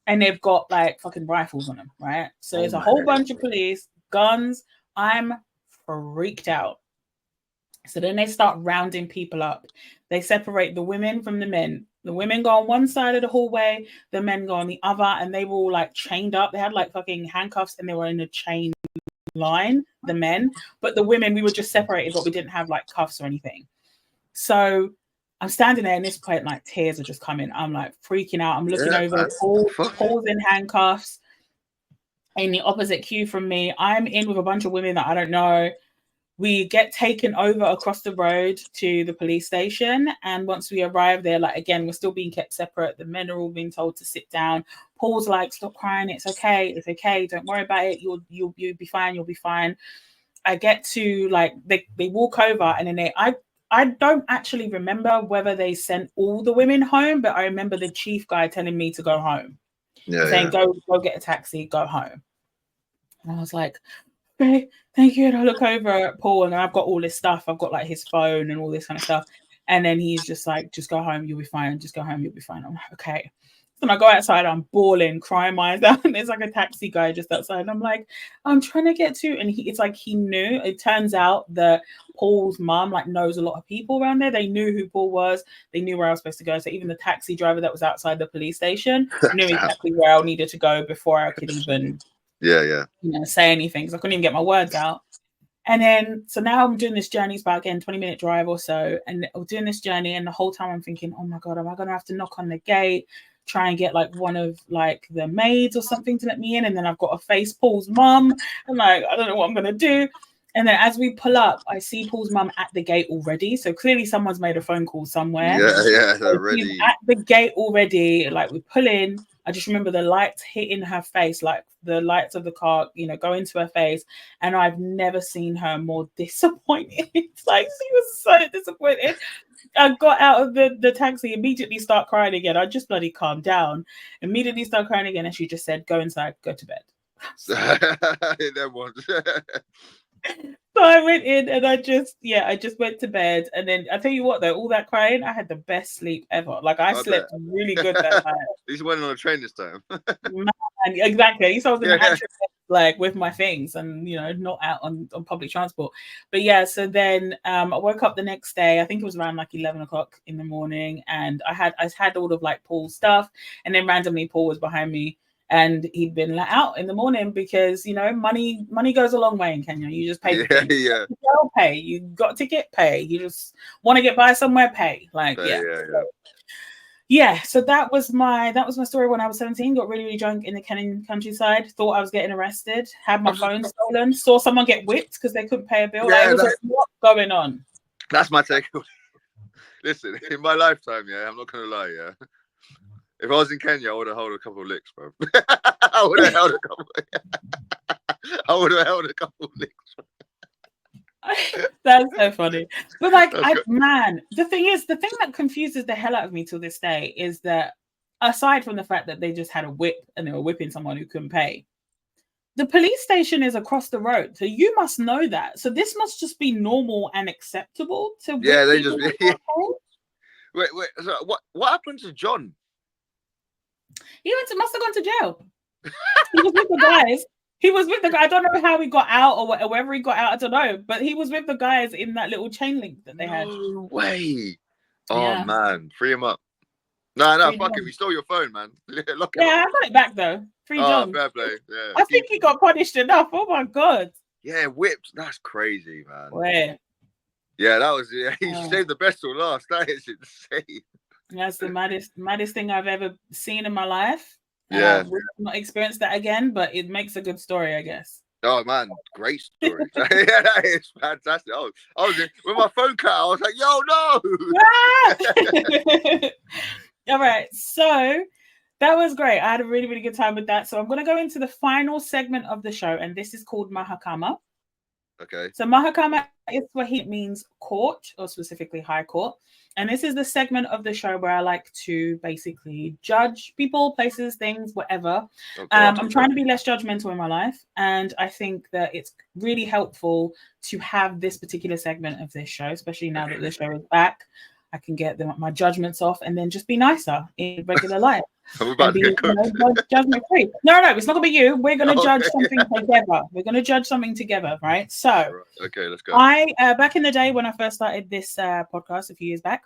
and they've got like fucking rifles on them, right? So there's a whole bunch of police, guns. I'm freaked out. So then they start rounding people up. They separate the women from the men. The women go on one side of the hallway, the men go on the other, and they were all like chained up. They had like fucking handcuffs and they were in a chain line, the men. But the women, we were just separated, but we didn't have like cuffs or anything. So I'm standing there, and this point, like tears are just coming. I'm like freaking out. I'm looking over, Paul's in handcuffs in the opposite queue from me. I'm in with a bunch of women that I don't know. We get taken over across the road to the police station. And once we arrive there, like, again, we're still being kept separate. The men are all being told to sit down. Paul's like, stop crying. It's okay. It's okay. Don't worry about it. You'll be fine. You'll be fine. I get to, like, they walk over, and then I don't actually remember whether they sent all the women home, but I remember the chief guy telling me to go home. Saying, go get a taxi, go home. And I was like, okay, thank you. And I look over at Paul, and I've got all this stuff. I've got like his phone and all this kind of stuff. And then he's just like, just go home, you'll be fine. Just go home, you'll be fine. I'm like, okay. So I go outside, I'm bawling, crying my eyes out. And there's like a taxi guy just outside. And I'm like, I'm trying to get to, and it's like he knew. It turns out that Paul's mom like knows a lot of people around there. They knew who Paul was. They knew where I was supposed to go. So even the taxi driver that was outside the police station knew exactly where I needed to go before I could even say anything, because I couldn't even get my words out. And then so now I'm doing this journey. It's about, again, 20-minute drive or so, and I'm doing this journey, and the whole time I'm thinking, oh my god, am I gonna have to knock on the gate, try and get like one of like the maids or something to let me in? And then I've got to face Paul's mum. I'm like, I don't know what I'm gonna do. And then as we pull up, I see Paul's mum at the gate already. So clearly someone's made a phone call somewhere. Already. She's at the gate already. Like, we pull in. I just remember the lights hitting her face, like the lights of the car, go into her face. And I've never seen her more disappointed. Like, she was so disappointed. I got out of the taxi, immediately start crying again. I just bloody calmed down, immediately start crying again. And she just said, go inside, go to bed. So I went in, and I just went to bed. And then I tell you what, though, all that crying, I had the best sleep ever. Like, I slept really good that night. You went on a train this time. Man, exactly. So I was in the actual bed, like with my things, and not out on public transport. But yeah, so then I woke up the next day. I think it was around like 11 o'clock in the morning, and I had all of like Paul's stuff, and then randomly Paul was behind me. And he'd been let out in the morning because, money goes a long way in Kenya. You just pay. You pay. You got ticket, pay. You just want to get by somewhere, pay. Like, So that was my story when I was 17. Got really, really drunk in the Kenyan countryside. Thought I was getting arrested. Had my phone stolen. Saw someone get whipped because they couldn't pay a bill. Like, it was like, what's going on? That's my takeaway. Listen, in my lifetime, I'm not gonna lie, if I was in Kenya, I would have held a couple of licks, bro. I would have held a couple of licks. That's so funny. But like, the thing that confuses the hell out of me till this day is that, aside from the fact that they just had a whip and they were whipping someone who couldn't pay, the police station is across the road. So you must know that. So this must just be normal and acceptable to they just Wait. So what happened to John? He must have gone to jail. He was with the guys. I don't know how he got out or wherever he got out. I don't know. But he was with the guys in that little chain link that they had. No way. Oh, man. Free him up. No, fuck him. He stole your phone, man. Lock him up. I got it back, though. Free John. Fair play. Yeah. I think he got punished enough. Oh, my God. Yeah, whipped. That's crazy, man. Where? Yeah, that was... Yeah, he saved the best till last. That is insane. That's the maddest thing I've ever seen in my life. Yeah. I've not experienced that again, but it makes a good story, I guess. Oh man, great story. Yeah, that is fantastic. I was when my phone cut out, I was like, yo, no. All right, so that was great. I had a really, really good time with that. So I'm going to go into the final segment of the show, and this is called Mahakama. Okay. So Mahakama is Swahili, means court, or specifically high court. And this is the segment of the show where I like to basically judge people, places, things, whatever. I'm trying to be less judgmental in my life. And I think that it's really helpful to have this particular segment of this show, especially now that the show is back. I can get my judgments off and then just be nicer in regular life. I'm about to get cooked. Judgment free. No, it's not gonna be you. We're gonna judge something together. We're gonna judge something together, right? So, okay, let's go. I back in the day when I first started this podcast a few years back,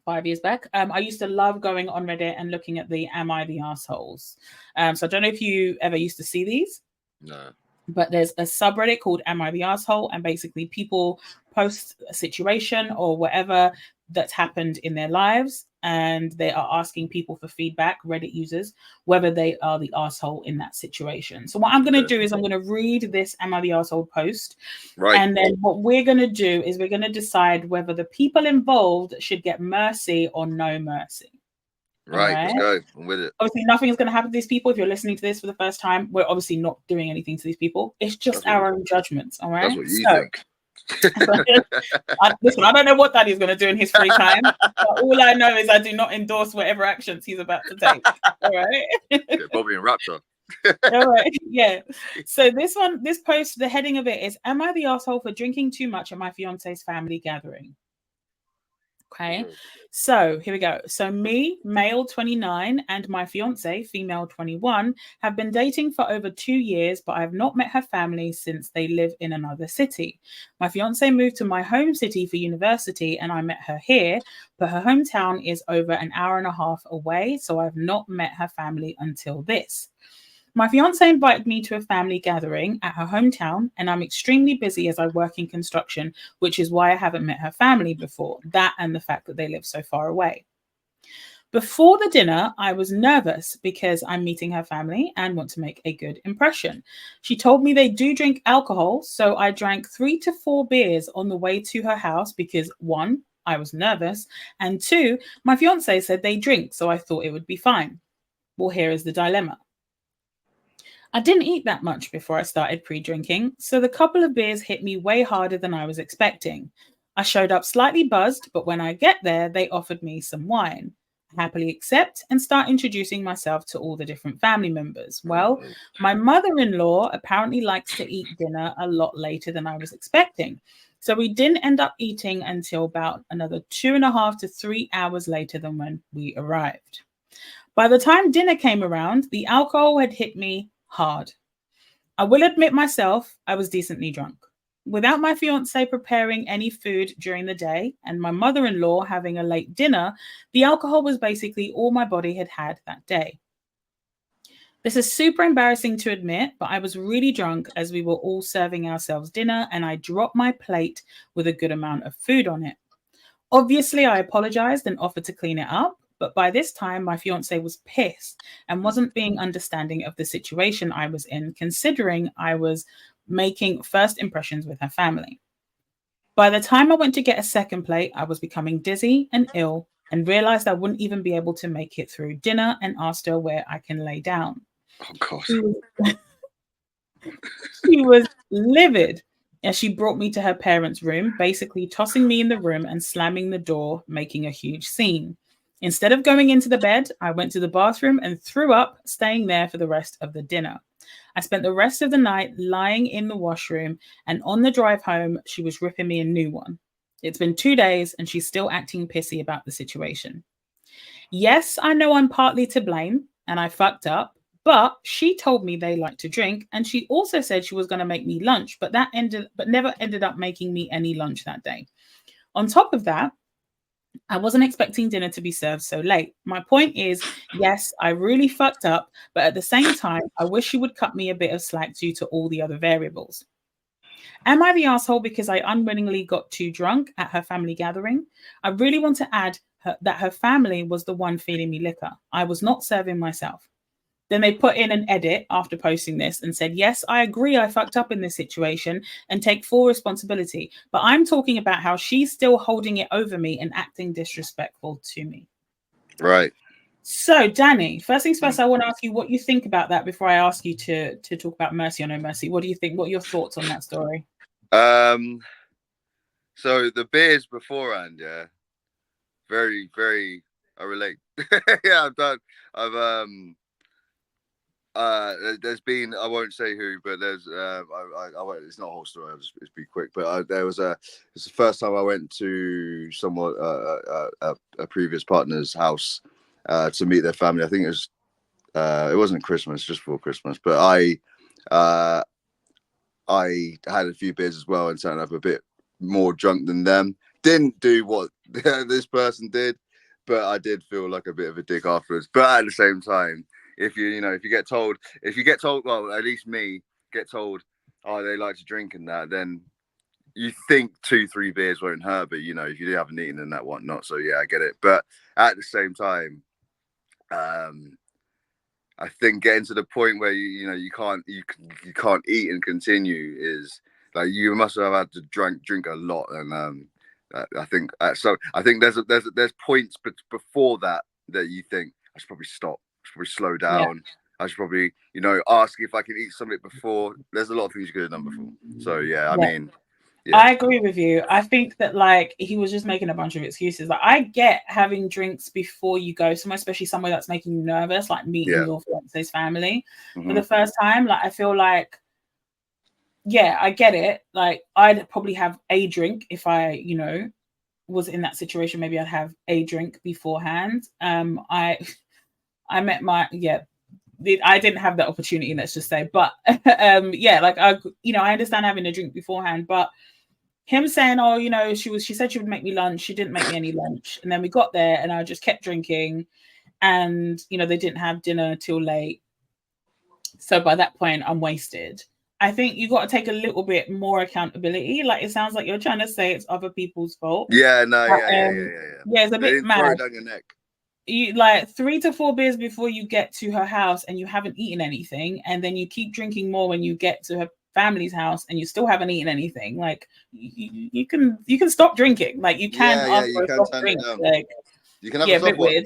5 years back, I used to love going on Reddit and looking at the "Am I the Assholes?" So I don't know if you ever used to see these. No. But there's a subreddit called "Am I the Asshole?" and basically people post a situation or whatever that's happened in their lives, and they are asking people for feedback, Reddit users, whether they are the asshole in that situation. So what I'm going to do is I'm going to read this "Am I the Asshole?" post, right, and then what we're going to do is we're going to decide whether the people involved should get mercy or no mercy. Right, let's go. I'm with it. Obviously, nothing is going to happen to these people. If you're listening to this for the first time, we're obviously not doing anything to these people. It's just our own judgments, all right? That's what you think. Listen, I don't know what Daddy's going to do in his free time, but all I know is I do not endorse whatever actions he's about to take. All right? Get Bobby and Raptor. All right, yeah. So this post, the heading of it is, "Am I the asshole for drinking too much at my fiance's family gathering?" Okay, so here we go. So me, male 29, and my fiance, female 21, have been dating for over 2 years, but I have not met her family since they live in another city. My fiance moved to my home city for university and I met her here, but her hometown is over an hour and a half away, so I've not met her family until this. My fiance invited me to a family gathering at her hometown, and I'm extremely busy as I work in construction, which is why I haven't met her family before. That and the fact that they live so far away. Before the dinner, I was nervous because I'm meeting her family and want to make a good impression. She told me they do drink alcohol, so I drank 3 to 4 beers on the way to her house because 1, I was nervous, and 2, my fiance said they drink, so I thought it would be fine. Well, here is the dilemma. I didn't eat that much before I started pre-drinking, so the couple of beers hit me way harder than I was expecting. I showed up slightly buzzed, but when I get there, they offered me some wine. I happily accept and start introducing myself to all the different family members. Well, my mother-in-law apparently likes to eat dinner a lot later than I was expecting. So we didn't end up eating until about another 2.5 to 3 hours later than when we arrived. By the time dinner came around, the alcohol had hit me hard. I will admit myself, I was decently drunk. Without my fiance preparing any food during the day and my mother-in-law having a late dinner, the alcohol was basically all my body had had that day. This is super embarrassing to admit, but I was really drunk as we were all serving ourselves dinner and I dropped my plate with a good amount of food on it. Obviously, I apologized and offered to clean it up, but by this time, my fiance was pissed and wasn't being understanding of the situation I was in, considering I was making first impressions with her family. By the time I went to get a second plate, I was becoming dizzy and ill and realized I wouldn't even be able to make it through dinner and asked her where I can lay down. Oh, God. She was livid as she brought me to her parents' room, basically tossing me in the room and slamming the door, making a huge scene. Instead of going into the bed, I went to the bathroom and threw up, staying there for the rest of the dinner. I spent the rest of the night lying in the washroom, and on the drive home, she was ripping me a new one. It's been 2 days, and she's still acting pissy about the situation. Yes, I know I'm partly to blame, and I fucked up, but she told me they like to drink, and she also said she was going to make me lunch, but never ended up making me any lunch that day. On top of that, I wasn't expecting dinner to be served so late. My point is, yes, I really fucked up, but at the same time, I wish she would cut me a bit of slack due to all the other variables. Am I the asshole because I unwillingly got too drunk at her family gathering? I really want to add that her family was the one feeding me liquor. I was not serving myself. Then they put in an edit after posting this and said, yes, I agree I fucked up in this situation and take full responsibility. But I'm talking about how she's still holding it over me and acting disrespectful to me. Right. So, Danny, first things first, I want to ask you what you think about that before I ask you to talk about mercy or no mercy. What do you think? What are your thoughts on that story? So the beers beforehand, yeah, very, very, I relate. Yeah, I've There's been, I won't say who, but there's I won't, it's not a whole story, I'll just be quick, but there was it's the first time I went to someone a previous partner's house to meet their family. I think it wasn't Christmas, just before Christmas, but I had a few beers as well and turned up a bit more drunk than them. Didn't do what this person did, but I did feel like a bit of a dick afterwards. But at the same time, if you get told, well, at least me get told, oh, they like to drink and that, then you think 2-3 beers won't hurt, but if you haven't eaten and that whatnot. So yeah, I get it. But at the same time, I think getting to the point where you can't eat and continue is like you must have had to drink a lot, and I think so. I think there's points before that you think I should probably stop, I should probably slow down. Yeah. I should probably ask if I can eat something before. There's a lot of things you could have done before. So yeah, I mean. Yeah. I agree with you. I think that like he was just making a bunch of excuses. Like I get having drinks before you go somewhere, especially somewhere that's making you nervous, like meeting your fiance's family for the first time. Like I feel like, yeah, I get it. Like I'd probably have a drink if I, was in that situation. Maybe I'd have a drink beforehand. I met my I didn't have that opportunity, let's just say. But like I understand having a drink beforehand, but him saying, oh, she said she would make me lunch. She didn't make me any lunch. And then we got there and I just kept drinking and, they didn't have dinner till late. So by that point, I'm wasted. I think you got to take a little bit more accountability. Like, it sounds like you're trying to say it's other people's fault. Yeah, no, but, yeah. Yeah, it's a bit mad. Throw it down your neck. You like 3 to 4 beers before you get to her house and you haven't eaten anything. And then you keep drinking more when you get to her family's house and you still haven't eaten anything. Like you can stop drinking. Like you can ask for a soft drink. Like you can have a bit weird.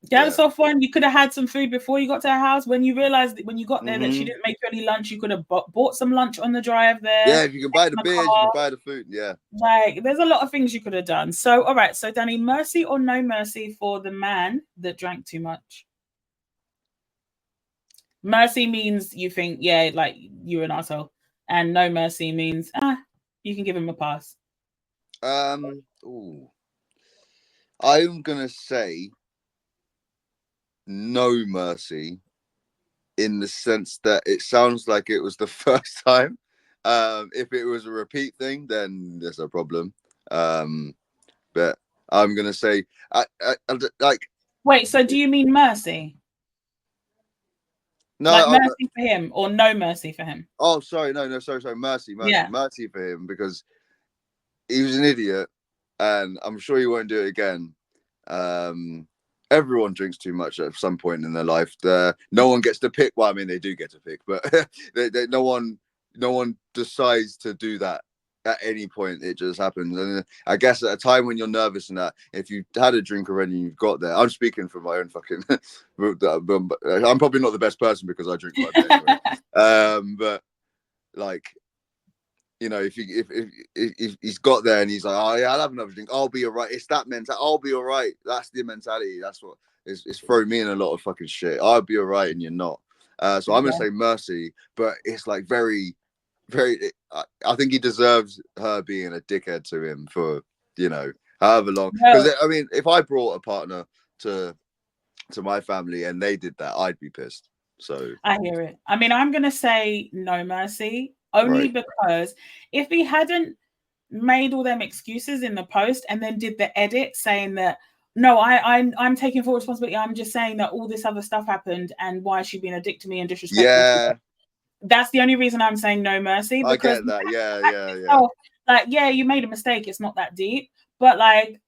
You had a soft one. You could have had some food before you got to her house. When you realized when you got there that she didn't make you any lunch, you could have bought some lunch on the drive there. Yeah, if you can buy the beers, you can buy the food. Yeah, like there's a lot of things you could have done. So all right, so Danny, mercy or no mercy for the man that drank too much? Mercy means you think, yeah, like you're an asshole, and no mercy means you can give him a pass. I'm gonna say no mercy, in the sense that it sounds like it was the first time. If it was a repeat thing, then there's a problem. But I'm gonna say, like. Wait, so do you mean mercy? No, like mercy for him or no mercy for him? Oh, sorry, no, sorry, mercy, yeah. Mercy for him, because he was an idiot, and I'm sure he won't do it again. Everyone drinks too much at some point in their life. No one gets to pick. Well, I mean, they do get to pick, but no one decides to do that at any point. It just happens. And I guess at a time when you're nervous and that, if you had a drink already and you've got there, I'm speaking from my own fucking. I'm probably not the best person because I drink quite a bit anyway. But like, if he's got there and he's like, oh yeah, I'll have another drink, I'll be all right. It's that mentality. I'll be all right. That's the mentality. That's what it's throwing me in a lot of fucking shit. I'll be all right and you're not. So I'm gonna say mercy, but it's like very, very. I think he deserves her being a dickhead to him for however long. Because I mean, if I brought a partner to my family and they did that, I'd be pissed. So I hear it. I mean, I'm gonna say no mercy. Only because if he hadn't made all them excuses in the post and then did the edit saying that, no, I'm taking full responsibility. I'm just saying that all this other stuff happened and why she's been a dick to me and disrespectful. Yeah. That's the only reason I'm saying no mercy. Because I get that. Yeah. Like, yeah, you made a mistake. It's not that deep. But like,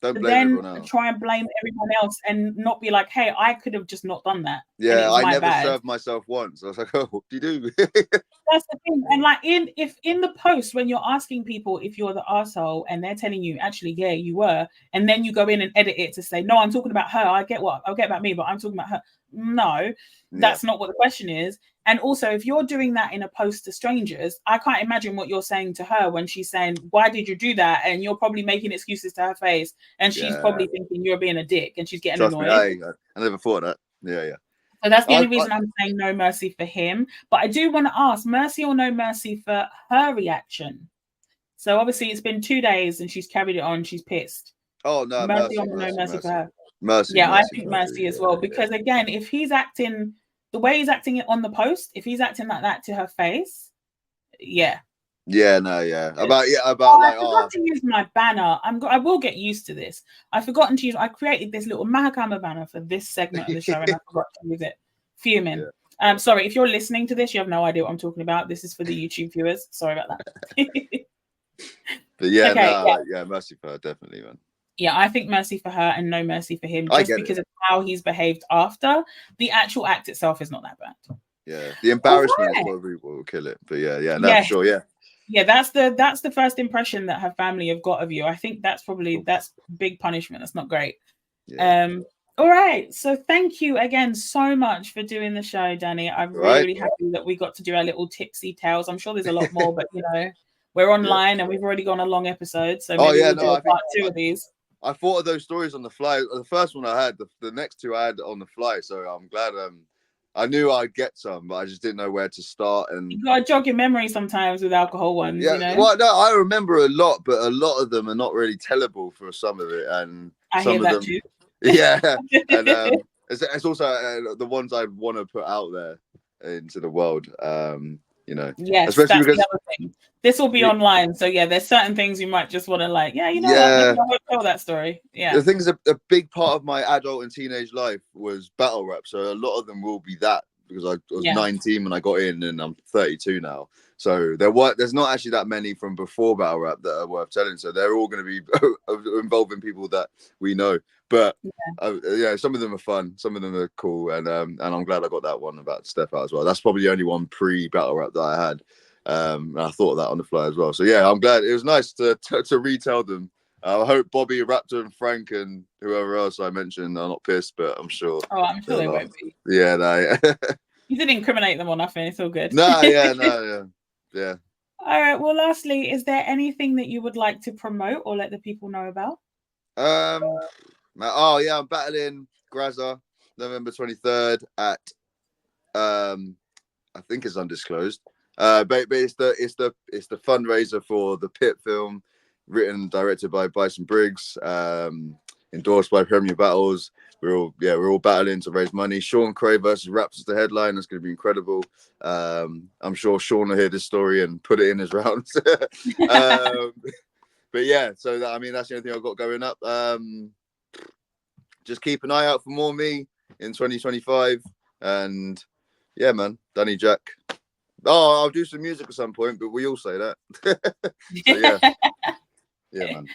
don't blame everyone else. Try and blame everyone else and not be like, hey, I could have just not done that. Yeah, I never served myself once. I was like, oh, what do you do? That's the thing. And like if in the post, when you're asking people if you're the asshole and they're telling you, actually, yeah, you were, and then you go in and edit it to say, no, I'm talking about her. I'll get about me, but I'm talking about her. No, that's not what the question is. And also, if you're doing that in a post to strangers, I can't imagine what you're saying to her when she's saying, why did you do that? And you're probably making excuses to her face. And she's probably thinking you're being a dick and she's getting annoyed. I never thought that. Yeah. So that's the only reason I'm saying no mercy for him. But I do want to ask, mercy or no mercy for her reaction? So obviously it's been 2 days and she's carried it on. She's pissed. Oh no, mercy or no mercy for her? Mercy. I think mercy as well. Because again, if he's acting the way he's acting it on the post, if he's acting like that to her face, about I forgot to use my banner. I will get used to this. I've forgotten to use. I created this little Mahakama banner for this segment of the show, and I forgot to use it. Fuming. Sorry if you're listening to this, you have no idea what I'm talking about. This is for the YouTube viewers. Sorry about that. But mercy for her, definitely, man. Yeah, I think mercy for her and no mercy for him, just because of how he's behaved after. The actual act itself is not that bad. Yeah, the embarrassment is what will kill it. But for sure, yeah. That's the first impression that her family have got of you. I think that's big punishment. That's not great. Yeah. All right. So thank you again so much for doing the show, Danny. I'm really happy that we got to do our little tipsy tales. I'm sure there's a lot more, but we're online and we've already gone a long episode. So maybe we'll do a part 2 of these. I thought of those stories on the fly. The first one I had, the next 2 I had on the fly. So I'm glad. I knew I'd get some, but I just didn't know where to start. And you gotta jog your memory sometimes with alcohol ones. Yeah, well, no, I remember a lot, but a lot of them are not really tellable for some of it, and I some hear of that them, too. Yeah, and it's also the ones I want to put out there into the world. Yes, especially because the other thing. This will be online, so there's certain things you might just want to what, maybe I won't tell that story. Yeah, the thing is, a big part of my adult and teenage life was battle rap, so a lot of them will be that, because I was 19 when I got in, and I'm 32 now. So there's not actually that many from before battle rap that are worth telling. So they're all going to be involving people that we know. But some of them are fun, some of them are cool, and I'm glad I got that one about Steph out as well. That's probably the only one pre-battle rap that I had. And I thought of that on the fly as well. So I'm glad. It was nice to retell them. I hope Bobby, Raptor, and Frank, and whoever else I mentioned are not pissed, but I'm sure. Oh, I'm sure they won't be. Yeah, no. You didn't incriminate them or nothing. It's all good. No, yeah. All right. Well, lastly, is there anything that you would like to promote or let the people know about? I'm battling Grazza November 23rd at I think it's undisclosed. But it's the fundraiser for the Pit film, written and directed by Bison Briggs, endorsed by Premier Battles. We're all battling to raise money. Sean Cray versus Raps is the headline. That's going to be incredible. I'm sure Sean will hear this story and put it in his rounds. But so that's the only thing I've got going up. Just keep an eye out for more me in 2025. And man, Danny Jaqq. Oh, I'll do some music at some point, but we all say that. So, man.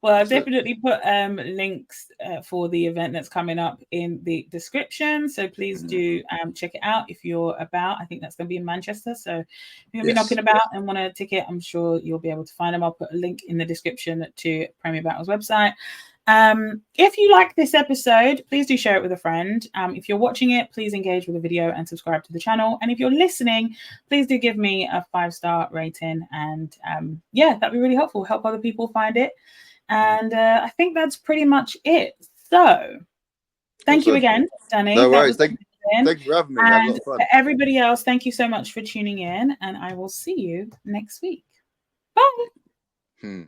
Well, I'll definitely put links for the event that's coming up in the description. So please do check it out if you're about. I think that's going to be in Manchester. So if you're going to be knocking about and want a ticket, I'm sure you'll be able to find them. I'll put a link in the description to Premier Battles website. If you like this episode, please do share it with a friend. If you're watching it, please engage with the video and subscribe to the channel. And if you're listening, please do give me a 5-star rating. And that'd be really helpful. Help other people find it. And I think that's pretty much it. So thank you again, Danny. No worries. Thank you for having me. And for everybody else, thank you so much for tuning in. And I will see you next week. Bye.